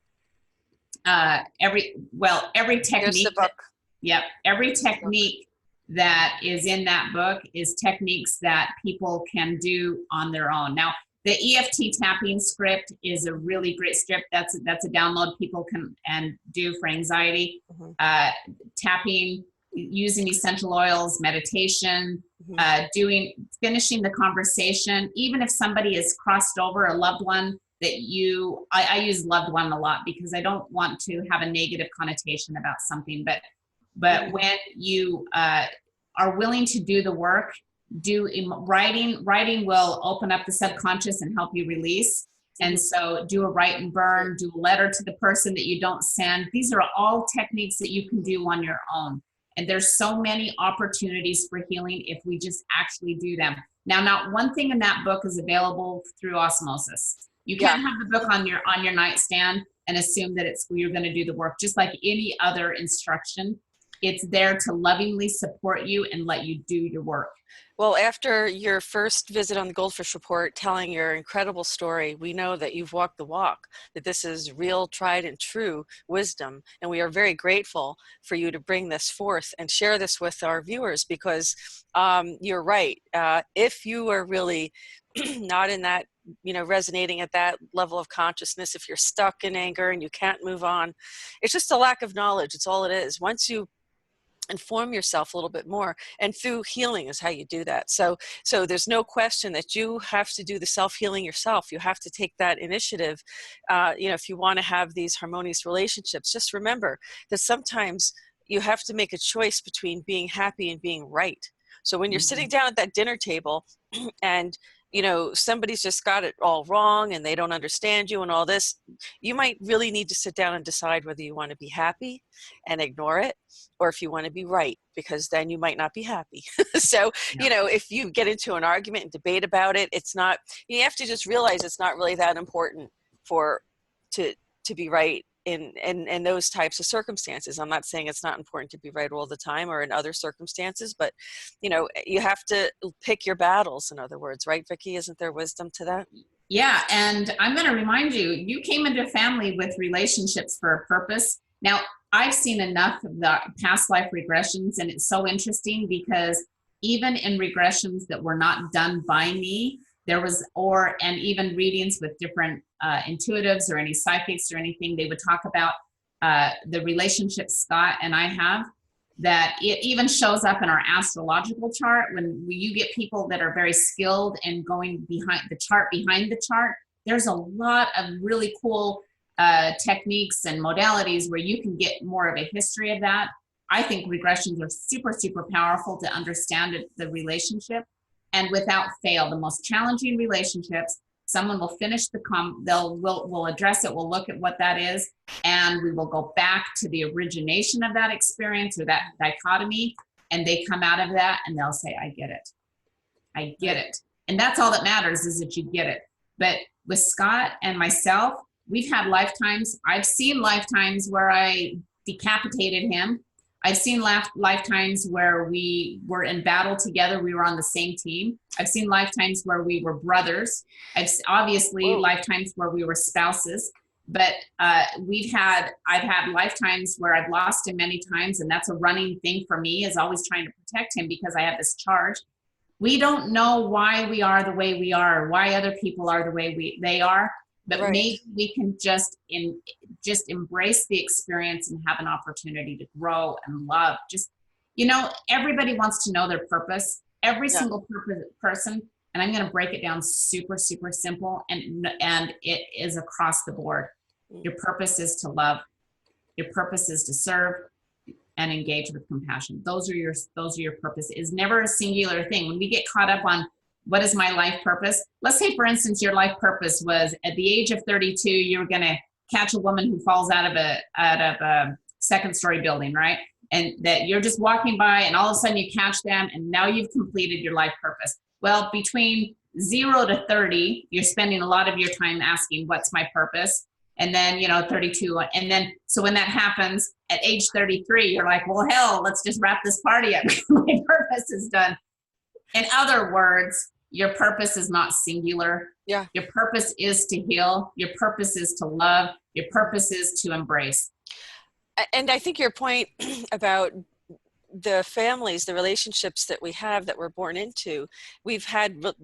every Here's the technique that, book. yep, every Here's the book. technique that is in that book is techniques that people can do on their own. Now, the EFT tapping script is a really great script. That's a download people can and do for anxiety. Mm-hmm. Tapping, using essential oils, meditation, Mm-hmm. finishing the conversation. Even if somebody is crossed over, a loved one that I use loved one a lot because I don't want to have a negative connotation about something, but Mm-hmm. when you are willing to do the work, writing will open up the subconscious and help you release. And Mm-hmm. so do a write and burn, do a letter to the person that you don't send. These are all techniques that you can do on your own. And there's so many opportunities for healing if we just actually do them. Now, not one thing in that book is available through osmosis. You Yeah. can't have the book on your nightstand and assume that you're going to do the work. Just like any other instruction, it's there to lovingly support you and let you do your work. Well, after your first visit on the GoldFish Report, telling your incredible story, we know that you've walked the walk, that this is real, tried and true wisdom. And we are very grateful for you to bring this forth and share this with our viewers because you're right. If you are really not in that, you know, resonating at that level of consciousness, if you're stuck in anger and you can't move on, it's just a lack of knowledge. It's all it is. Once you inform yourself a little bit more, and through healing is how you do that. So there's no question that you have to do the self-healing yourself. You have to take that initiative. You know, if you want to have these harmonious relationships, just remember that sometimes you have to make a choice between being happy and being right. So when you're sitting down at that dinner table and you know somebody's just got it all wrong and they don't understand you and all this, you might really need to sit down and decide whether you want to be happy and ignore it, or if you want to be right, because then you might not be happy. So, Yeah. you know, if you get into an argument and debate about it, it's not, you have to just realize it's not really that important for, to be right in those types of circumstances. I'm not saying it's not important to be right all the time or in other circumstances, but, you know, you have to pick your battles, in other words, right, Vicki? Isn't there wisdom to that? Yeah, and I'm going to remind you, you came into a family with relationships for a purpose. Now, I've seen enough of the past life regressions, and it's so interesting because even in regressions that were not done by me, there was, and even readings with different intuitives or any psychics or anything, they would talk about the relationship Scott and I have, that it even shows up in our astrological chart when you get people that are very skilled and going behind the chart. There's a lot of really cool techniques and modalities where you can get more of a history of that. I think regressions are super, super powerful to understand the relationship. And without fail, the most challenging relationships, someone will finish we'll address it, we'll look at what that is, and we will go back to the origination of that experience or that dichotomy. and they come out of that and they'll say, I get it. I get it. And that's all that matters, is that you get it. But with Scott and myself, we've had lifetimes. I've seen lifetimes where I decapitated him. I've seen lifetimes where we were in battle together. We were on the same team. I've seen lifetimes where we were brothers. Obviously lifetimes where we were spouses. But I've had lifetimes where I've lost him many times, and that's a running thing for me, is always trying to protect him because I have this charge. We don't know why we are the way we are, or why other people are the way they are, but maybe we can just embrace the experience and have an opportunity to grow and love. Just, everybody wants to know their purpose. Every single person, and I'm going to break it down super, super simple, and it is across the board. Your purpose is to love. Your purpose is to serve and engage with compassion. Those are your purpose. It is never a singular thing. When we get caught up on what is my life purpose, let's say, for instance, your life purpose was at the age of 32, you were going to catch a woman who falls out of a second-story building, right? And that you're just walking by, and all of a sudden you catch them, and now you've completed your life purpose. Well, between 0 to 30, you're spending a lot of your time asking, what's my purpose? And then, 32. And then, so when that happens at age 33, you're like, well, hell, let's just wrap this party up. My purpose is done. In other words, your purpose is not singular. Yeah. Your purpose is to heal. Your purpose is to love. Your purpose is to embrace. And I think your point about the families, the relationships that we have that we're born into, we've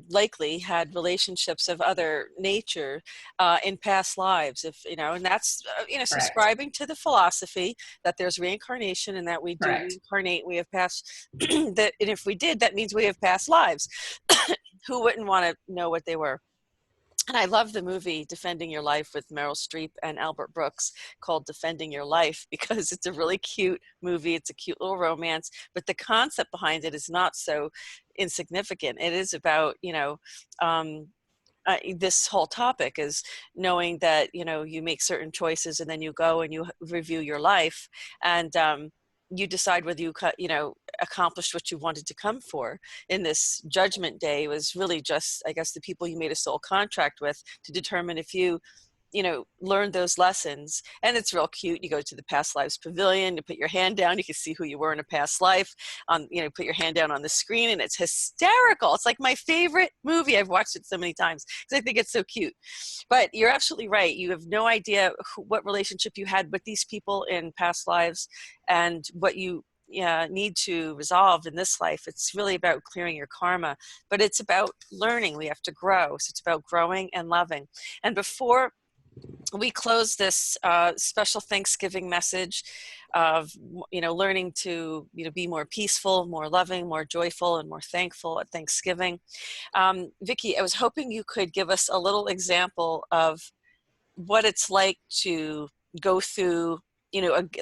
likely had relationships of other nature in past lives, and that's, subscribing to the philosophy that there's reincarnation and that we do reincarnate, we have past, that, and if we did, that means we have past lives. Who wouldn't want to know what they were? And I love the movie Defending Your Life with Meryl Streep and Albert Brooks, called Defending Your Life, because it's a really cute movie. It's a cute little romance, but the concept behind it is not so insignificant. It is about, this whole topic is knowing that, you make certain choices, and then you go and you review your life, and you decide whether you accomplished what you wanted to come for. In this judgment day, it was really just, I guess, the people you made a soul contract with to determine if you learn those lessons. And it's real cute. You go to the past lives pavilion, you put your hand down, you can see who you were in a past life, put your hand down on the screen, and it's hysterical. It's like my favorite movie. I've watched it so many times because I think it's so cute. But you're absolutely right. You have no idea what relationship you had with these people in past lives and what you need to resolve in this life. It's really about clearing your karma, but it's about learning. We have to grow. So it's about growing and loving. And before we close this special Thanksgiving message of, learning to, be more peaceful, more loving, more joyful, and more thankful at Thanksgiving. Vicki, I was hoping you could give us a little example of what it's like to go through,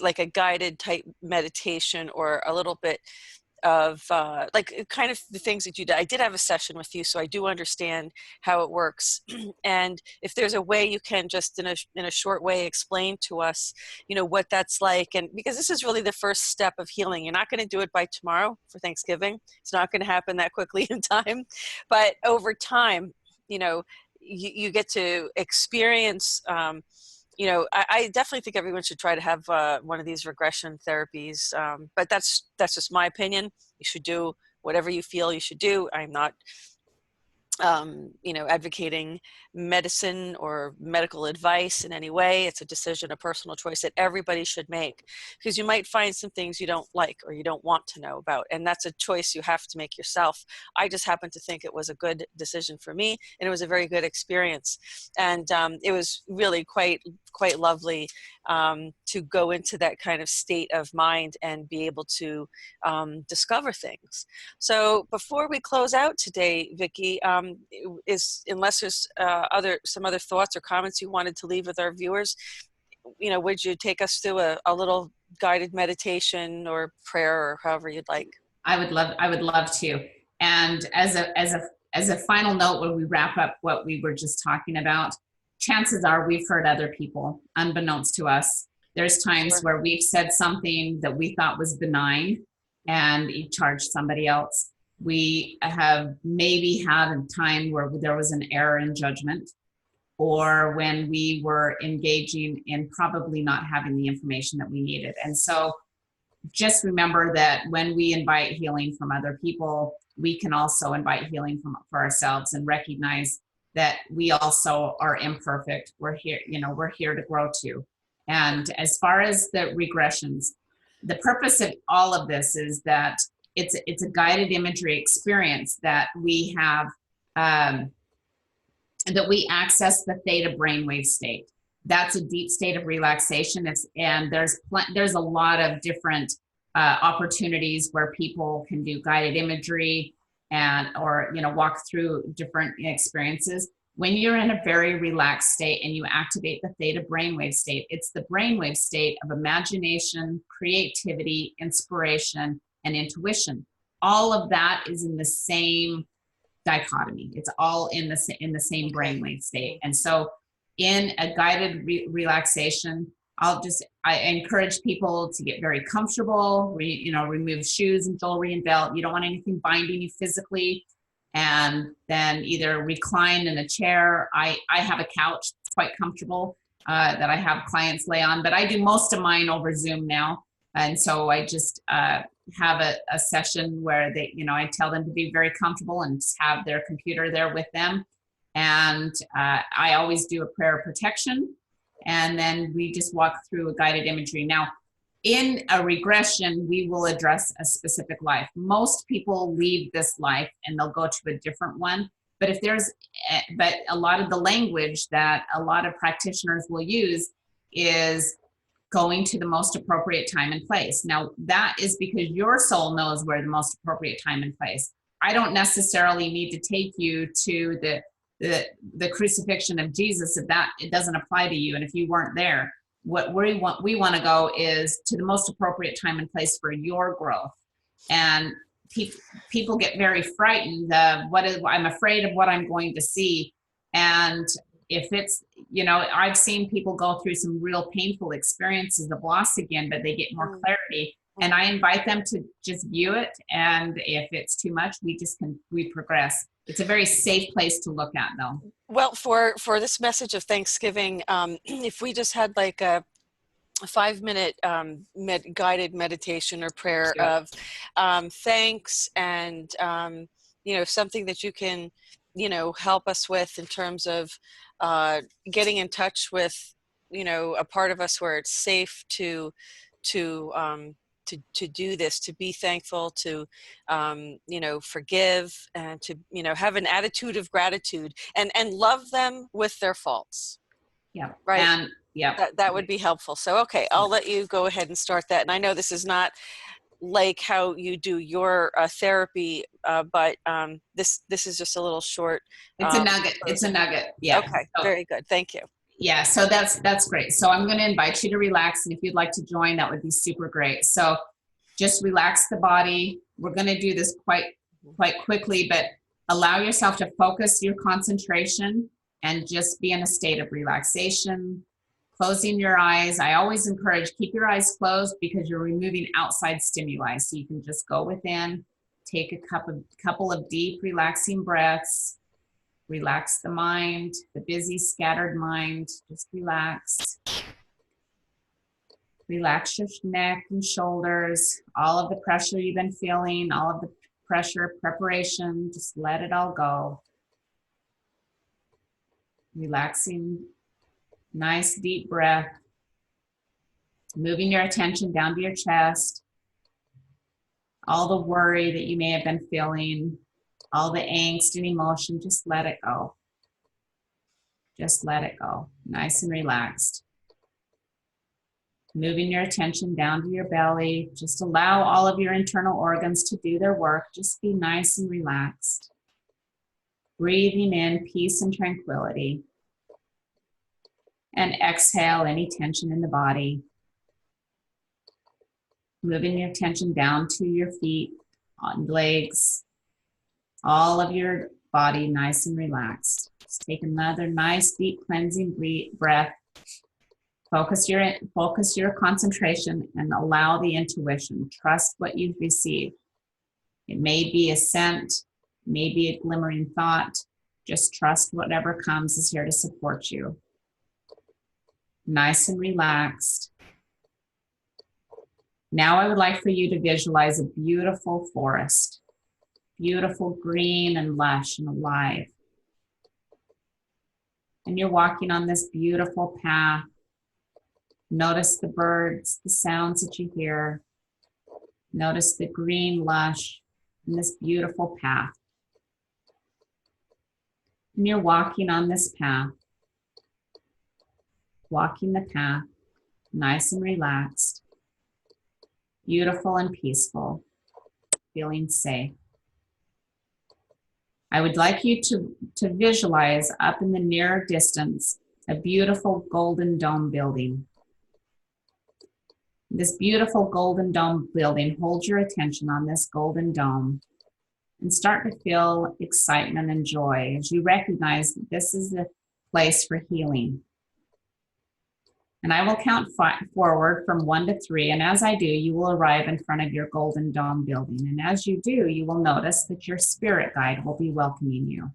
like a guided type meditation, or a little bit of kind of the things that you did. I did have a session with you, so I do understand how it works. And if there's a way you can just in a short way explain to us, what that's like. And because this is really the first step of healing. You're not going to do it by tomorrow for Thanksgiving. It's not going to happen that quickly in time, but over time, you get to experience, I definitely think everyone should try to have one of these regression therapies, but that's just my opinion. You should do whatever you feel you should do. I'm not, advocating medicine or medical advice in any way. It's a decision, a personal choice that everybody should make, because you might find some things you don't like or you don't want to know about. And that's a choice you have to make yourself. I just happen to think it was a good decision for me, and it was a very good experience. And it was really quite lovely to go into that kind of state of mind and be able to discover things. So before we close out today, Vicki, unless there's some other thoughts or comments you wanted to leave with our viewers, would you take us through a little guided meditation or prayer, or however you'd like? I would love to. And as a final note, when we wrap up what we were just talking about, chances are we've hurt other people unbeknownst to us. There's times where we've said something that we thought was benign, and you charge somebody else. We have maybe had a time where there was an error in judgment, or when we were engaging in probably not having the information that we needed. And so just remember that when we invite healing from other people, we can also invite healing for ourselves, and recognize that we also are imperfect. We're here, we're here to grow too. And as far as the regressions, the purpose of all of this is that it's a guided imagery experience that we have, that we access the theta brainwave state. That's a deep state of relaxation. And there's a lot of different opportunities where people can do guided imagery or walk through different experiences. When you're in a very relaxed state and you activate the theta brainwave state, it's the brainwave state of imagination, creativity, inspiration, and intuition. All of that is in the same dichotomy. It's all in the same brainwave state. And so in a guided relaxation, I encourage people to get very comfortable, remove shoes and jewelry and belt. You don't want anything binding you physically. And then either recline in a chair. I have a couch that's quite comfortable that I have clients lay on, but I do most of mine over Zoom now. And so I just have a session where I tell them to be very comfortable and just have their computer there with them. And I always do a prayer of protection. And then we just walk through a guided imagery. Now, in a regression, we will address a specific life. Most people leave this life and they'll go to a different one. But but a lot of the language that a lot of practitioners will use is going to the most appropriate time and place. Now, that is because your soul knows where the most appropriate time and place. I don't necessarily need to take you to the crucifixion of Jesus if it doesn't apply to you, and if you weren't there. What we want to go is to the most appropriate time and place for your growth. And people get very frightened of I'm afraid of what I'm going to see. And if it's, I've seen people go through some real painful experiences of loss again, but they get more clarity. And I invite them to just view it. And if it's too much, we progress. It's a very safe place to look at, though. Well, for this message of Thanksgiving, if we just had like a 5-minute guided meditation or prayer of thanks, and something that you can help us with in terms of getting in touch with a part of us where it's safe to do this, to be thankful, to forgive, and to have an attitude of gratitude and love them with their faults. Yeah. Right. And that would be helpful. So okay, I'll let you go ahead and start that. And I know this is not like how you do your therapy, but this is just a little short. It's a nugget. It's a nugget. Yeah. Okay. So, very good. Thank you. Yeah, so that's great. So I'm going to invite you to relax, and if you'd like to join, that would be super great. So just relax the body. We're going to do this quite quickly, but allow yourself to focus your concentration and just be in a state of relaxation, closing your eyes. I always encourage keep your eyes closed because you're removing outside stimuli. So you can just go within, take a couple of deep relaxing breaths. Relax the mind, the busy, scattered mind. Just relax. Relax your neck and shoulders. All of the pressure you've been feeling, all of the pressure, preparation, just let it all go. Relaxing, nice deep breath. Moving your attention down to your chest. All the worry that you may have been feeling, all the angst and emotion, just let it go. Just let it go. Nice and relaxed. Moving your attention down to your belly. Just allow all of your internal organs to do their work. Just be nice and relaxed. Breathing in peace and tranquility. And exhale any tension in the body. Moving your attention down to your feet, on legs. All of your body nice and relaxed. Just take another nice deep cleansing breath. Focus your concentration and allow the intuition. Trust what you've received. It may be a scent, maybe a glimmering thought. Just trust whatever comes is here to support you. Nice and relaxed. Now I would like for you to visualize a beautiful forest. Beautiful, green and lush and alive. And you're walking on this beautiful path. Notice the birds, the sounds that you hear. Notice the green lush and this beautiful path. And you're walking on this path. Walking the path, nice and relaxed. Beautiful and peaceful. Feeling safe. I would like you to visualize up in the near distance a beautiful golden dome building. This beautiful golden dome building, hold your attention on this golden dome and start to feel excitement and joy as you recognize that this is the place for healing. And I will count forward from 1 to 3, and as I do, you will arrive in front of your golden dome building. And as you do, you will notice that your spirit guide will be welcoming you.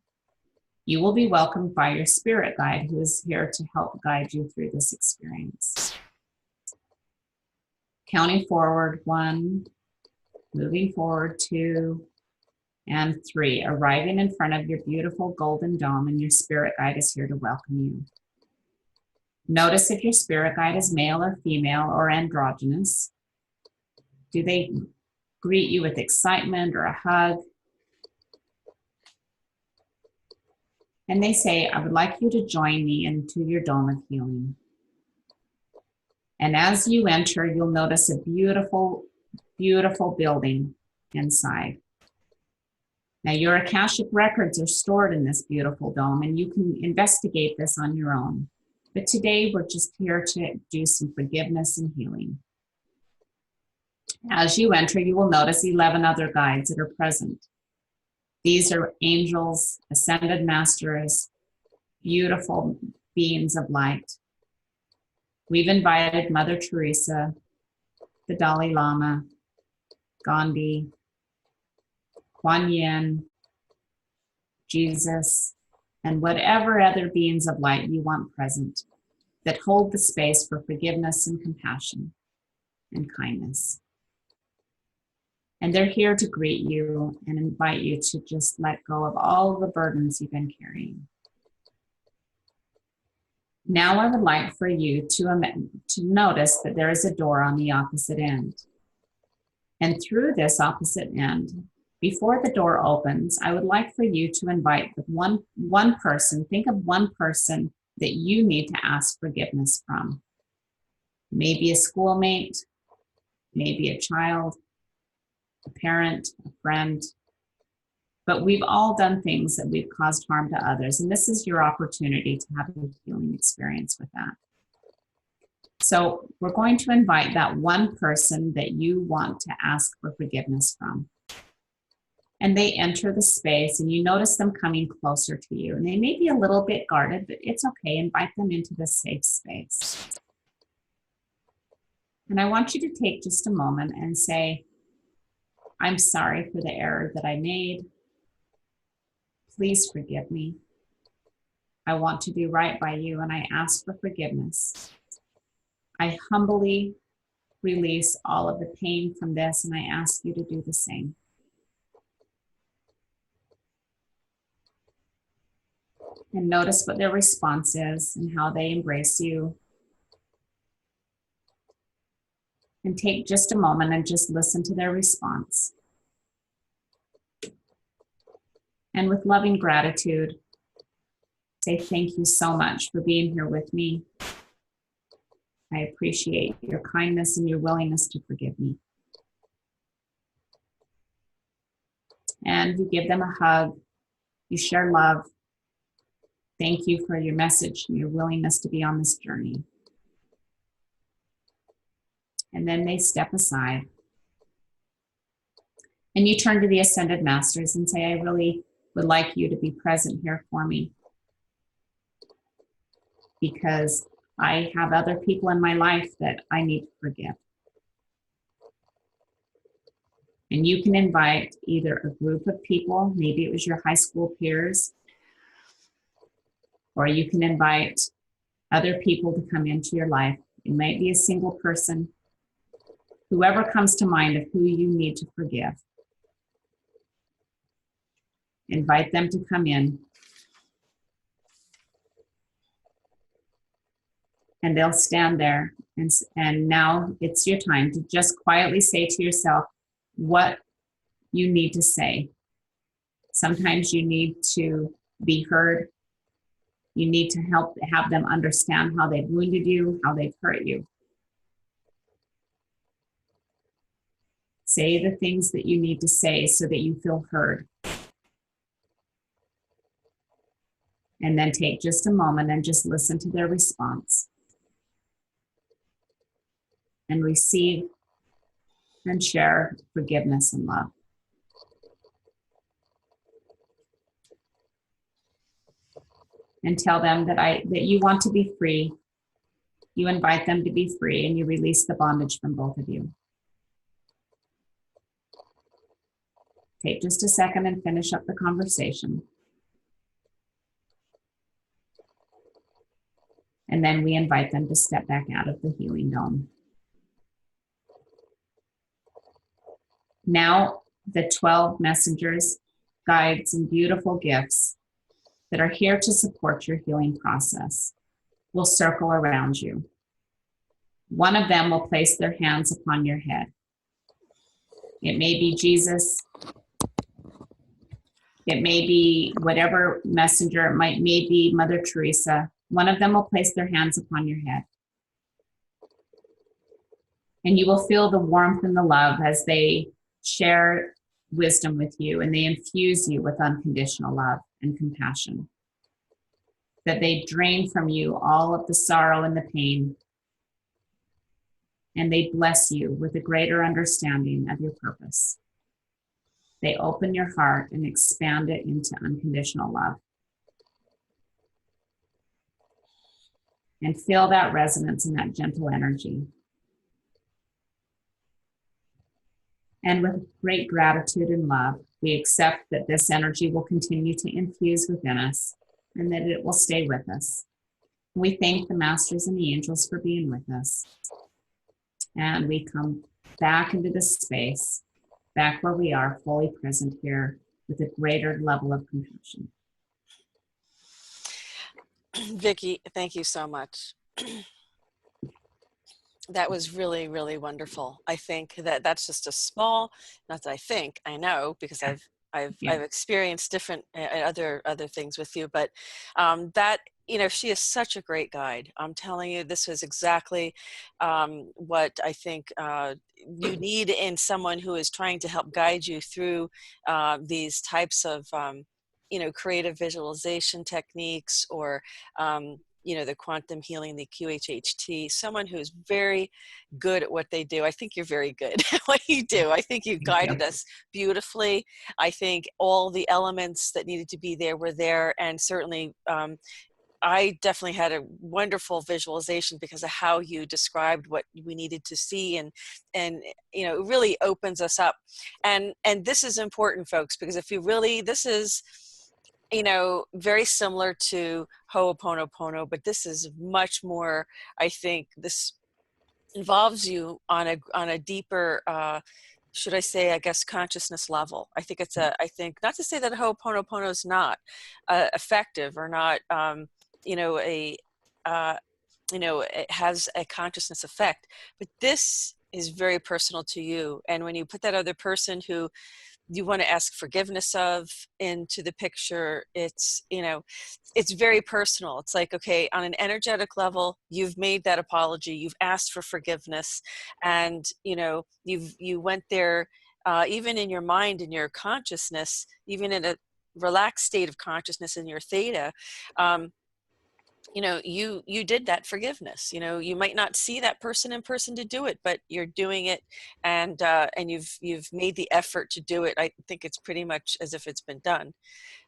You will be welcomed by your spirit guide who is here to help guide you through this experience. Counting forward, 1, moving forward, 2, and 3, arriving in front of your beautiful golden dome, and your spirit guide is here to welcome you. Notice if your spirit guide is male or female or androgynous. Do they greet you with excitement or a hug? And they say, I would like you to join me into your dome of healing. And as you enter, you'll notice a beautiful, beautiful building inside. Now, your Akashic records are stored in this beautiful dome, and you can investigate this on your own. But today, we're just here to do some forgiveness and healing. As you enter, you will notice 11 other guides that are present. These are angels, ascended masters, beautiful beings of light. We've invited Mother Teresa, the Dalai Lama, Gandhi, Kuan Yin, Jesus, and whatever other beings of light you want present that hold the space for forgiveness and compassion and kindness. And they're here to greet you and invite you to just let go of all the burdens you've been carrying. Now I would like for you to notice that there is a door on the opposite end. And through this opposite end, before the door opens, I would like for you to invite one person, think of one person that you need to ask forgiveness from. Maybe a schoolmate, maybe a child, a parent, a friend. But we've all done things that we've caused harm to others, and this is your opportunity to have a healing experience with that. So we're going to invite that one person that you want to ask for forgiveness from. And they enter the space, and you notice them coming closer to you. And they may be a little bit guarded, but it's okay. Invite them into the safe space. And I want you to take just a moment and say, I'm sorry for the error that I made. Please forgive me. I want to do right by you, and I ask for forgiveness. I humbly release all of the pain from this, and I ask you to do the same. And notice what their response is and how they embrace you. And take just a moment and just listen to their response. And with loving gratitude, say thank you so much for being here with me. I appreciate your kindness and your willingness to forgive me. And you give them a hug. You share love. Thank you for your message and your willingness to be on this journey. And then they step aside. And you turn to the Ascended Masters and say, I really would like you to be present here for me, because I have other people in my life that I need to forgive. And you can invite either a group of people, maybe it was your high school peers, or you can invite other people to come into your life. It might be a single person, whoever comes to mind of who you need to forgive. Invite them to come in. And they'll stand there. And now it's your time to just quietly say to yourself what you need to say. Sometimes you need to be heard. You need to have them understand how they've wounded you, how they've hurt you. Say the things that you need to say so that you feel heard. And then take just a moment and just listen to their response. And receive and share forgiveness and love. And tell them that you want to be free. You invite them to be free, and you release the bondage from both of you. Take just a second and finish up the conversation. And then we invite them to step back out of the healing dome. Now, the 12 messengers, guides, and beautiful gifts that are here to support your healing process will circle around you. One of them will place their hands upon your head. It may be Jesus. It may be whatever messenger. It may be Mother Teresa. One of them will place their hands upon your head. And you will feel the warmth and the love as they share wisdom with you, and they infuse you with unconditional love and compassion. That they drain from you all of the sorrow and the pain, and they bless you with a greater understanding of your purpose. They open your heart and expand it into unconditional love. And feel that resonance and that gentle energy. And with great gratitude and love, we accept that this energy will continue to infuse within us and that it will stay with us. We thank the masters and the angels for being with us. And we come back into this space, back where we are, fully present here with a greater level of compassion. Vicki, thank you so much. That was really, really wonderful. I think that's just a small, not that I think, I know, because I've experienced different other things with you, but that, you know, she is such a great guide. I'm telling you, this is exactly what I think you need in someone who is trying to help guide you through these types of, you know, creative visualization techniques, or you know, the quantum healing, the QHHT, someone who is very good at what they do. I think you're very good at what you do. I think you guided us beautifully. I think all the elements that needed to be there were there, and certainly I definitely had a wonderful visualization because of how you described what we needed to see, and you know, it really opens us up. And this is important, folks, because if you really, this is, you know, very similar to Ho'oponopono, but this is much more, I think this involves you on a deeper, should I say, I guess, consciousness level. I think it's I think, not to say that Ho'oponopono is not effective or not, you know, you know, it has a consciousness effect, but this is very personal to you. And when you put that other person who you want to ask forgiveness of into the picture, it's, you know, it's very personal. It's like, okay, on an energetic level, you've made that apology, you've asked for forgiveness, and, you know, you went there, even in your mind, in your consciousness, even in a relaxed state of consciousness in your theta, you know, you did that forgiveness. You know, you might not see that person in person to do it, but you're doing it, and you've made the effort to do it. I think it's pretty much as if it's been done.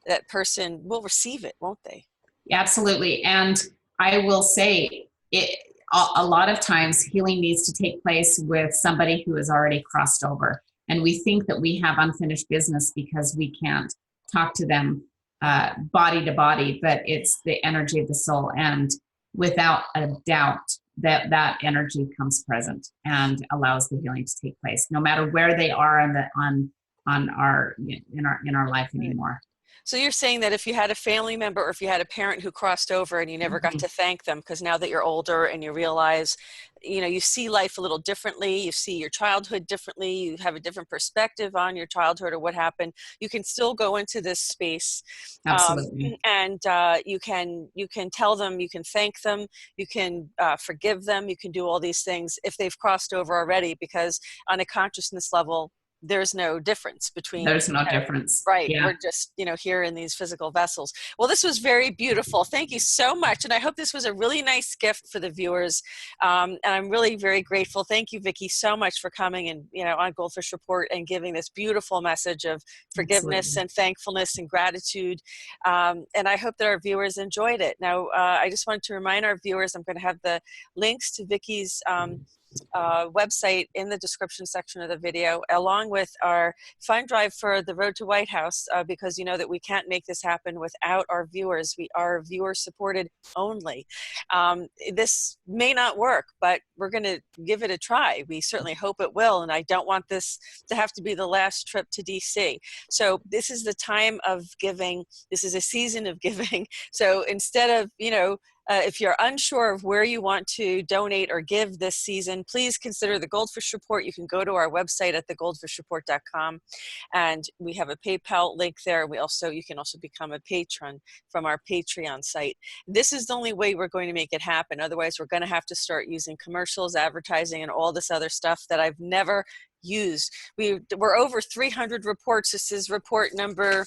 That person will receive it, won't they? Absolutely. And I will say, it, a lot of times healing needs to take place with somebody who has already crossed over. And we think that we have unfinished business because we can't talk to them body to body, but it's the energy of the soul. And without a doubt, that energy comes present and allows the healing to take place, no matter where they are on our in our life anymore. So you're saying that if you had a family member or if you had a parent who crossed over and you never got to thank them, because now that you're older and you realize, you know, you see life a little differently, you see your childhood differently, you have a different perspective on your childhood or what happened, you can still go into this space, Absolutely. and you can tell them, you can thank them, you can forgive them, you can do all these things if they've crossed over already, because on a consciousness level, there's no difference between, There's no difference. right, Yeah, we're just, you know, here in these physical vessels. Well, this was very beautiful. Thank you so much. And I hope this was a really nice gift for the viewers. And I'm really very grateful. Thank you, Vicki, so much for coming and, you know, on GoldFish Report and giving this beautiful message of forgiveness absolutely. and thankfulness and gratitude. And I hope that our viewers enjoyed it. Now, I just wanted to remind our viewers, I'm going to have the links to Vicki's website in the description section of the video, along with our fund drive for the Road to White House, because you know that we can't make this happen without our viewers. We are viewer supported only. This may not work, but we're going to give it a try. We certainly hope it will, and I don't want this to have to be the last trip to DC. So this is the time of giving. This is a season of giving. So instead of, you know, if you're unsure of where you want to donate or give this season, please consider the GoldFish Report. You can go to our website at thegoldfishreport.com, and we have a PayPal link there. You can also become a patron from our Patreon site. This is the only way we're going to make it happen. Otherwise, we're going to have to start using commercials, advertising, and all this other stuff that I've never used. We're over 300 reports. This is report number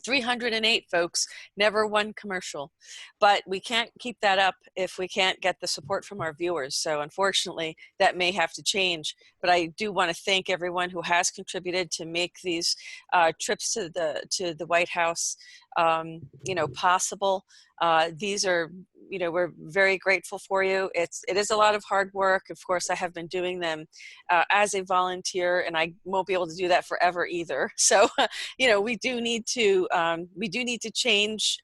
308, folks. Never one commercial. But we can't keep that up if we can't get the support from our viewers. So unfortunately, that may have to change. But I do want to thank everyone who has contributed to make these trips to the White House, you know, possible. These are, you know, we're very grateful for you. It is a lot of hard work. Of course, I have been doing them as a volunteer, and I won't be able to do that forever either. So, you know, we do need to change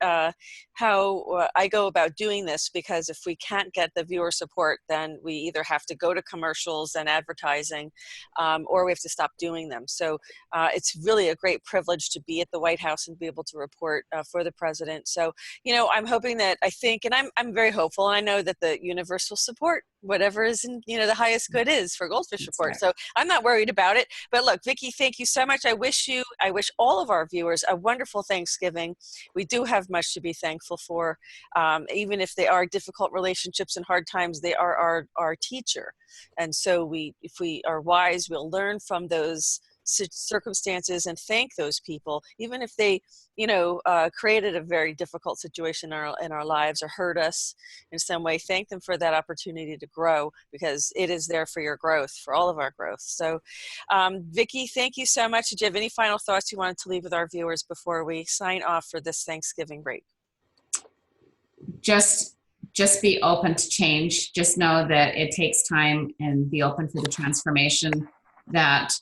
how I go about doing this, because if we can't get the viewer support, then we either have to go to commercials and advertising, or we have to stop doing them. So it's really a great privilege to be at the White House and be able to report for the president. So, you know, I'm hoping that, and I'm very hopeful, and I know that the universe will support whatever is in, you know, the highest good is for GoldFish Report. Right. So I'm not worried about it. But look, Vicki, thank you so much. I wish all of our viewers a wonderful Thanksgiving. We do have much to be thankful for. Even if they are difficult relationships and hard times, they are our teacher. And so if we are wise, we'll learn from those circumstances and thank those people, even if they, you know, created a very difficult situation in our lives or hurt us in some way. Thank them for that opportunity to grow, because it is there for your growth, for all of our growth. So, Vicki, thank you so much. Did you have any final thoughts you wanted to leave with our viewers before we sign off for this Thanksgiving break? Just be open to change. Just know that it takes time, and be open for the transformation, that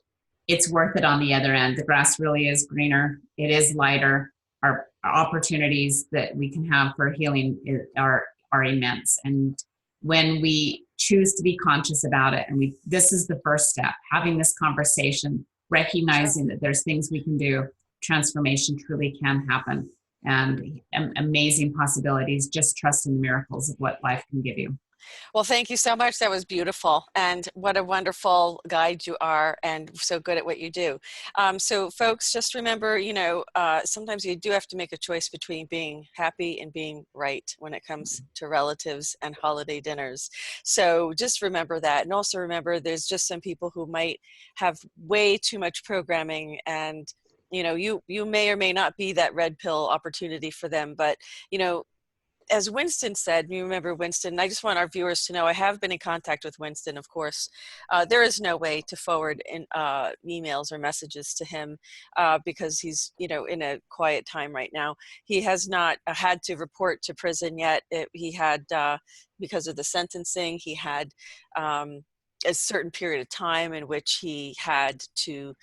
it's worth it on the other end. The grass really is greener. It is lighter. Our opportunities that we can have for healing are immense. And when we choose to be conscious about it, and this is the first step, having this conversation, recognizing that there's things we can do, transformation truly can happen. And amazing possibilities. Just trust in the miracles of what life can give you. Well, thank you so much. That was beautiful. And what a wonderful guide you are, and so good at what you do. So folks, just remember, you know, sometimes you do have to make a choice between being happy and being right when it comes to relatives and holiday dinners. So just remember that. And also remember, there's just some people who might have way too much programming, and you know, you may or may not be that red pill opportunity for them, but you know, as Winston said, you remember Winston, I just want our viewers to know I have been in contact with Winston, of course. There is no way to forward in, emails or messages to him because he's, you know, in a quiet time right now. He has not had to report to prison yet. He had, because of the sentencing, he had a certain period of time in which he had to,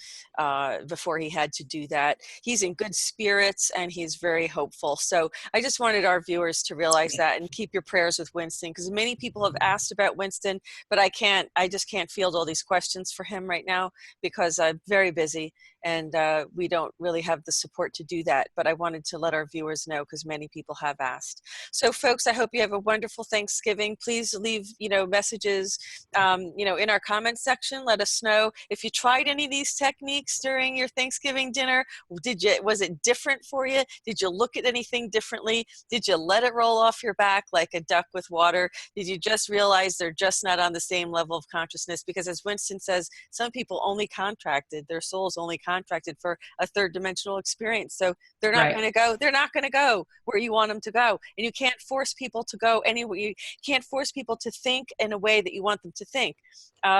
before he had to do that. He's in good spirits and he's very hopeful. So I just wanted our viewers to realize that and keep your prayers with Winston, because many people have asked about Winston, but I just can't field all these questions for him right now because I'm very busy and we don't really have the support to do that. But I wanted to let our viewers know because many people have asked. So folks, I hope you have a wonderful Thanksgiving. Please leave, you know, messages, you know, in our comments section. Let us know if you tried any of these techniques during your Thanksgiving dinner. Was it different for you? Did you look at anything differently? Did you let it roll off your back like a duck with water? Did you just realize they're just not on the same level of consciousness? Because as Winston says, some people only contracted, their souls only contracted for a third dimensional experience. So they're not going to go, they're not going to go where you want them to go. And you can't force people to go anywhere. You can't force people to think in a way that you want them to think.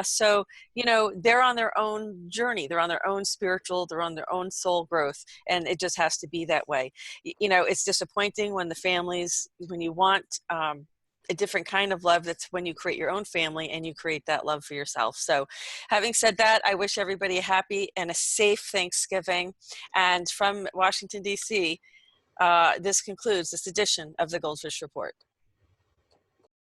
So, you know, they're on their own journey. They're on their own spiritual, they're on their own soul growth. And it just has to be that way. You know, it's disappointing when the families, when you want a different kind of love, that's when you create your own family and you create that love for yourself. So having said that, I wish everybody a happy and a safe Thanksgiving. And from Washington, D.C., this concludes this edition of the GoldFish Report.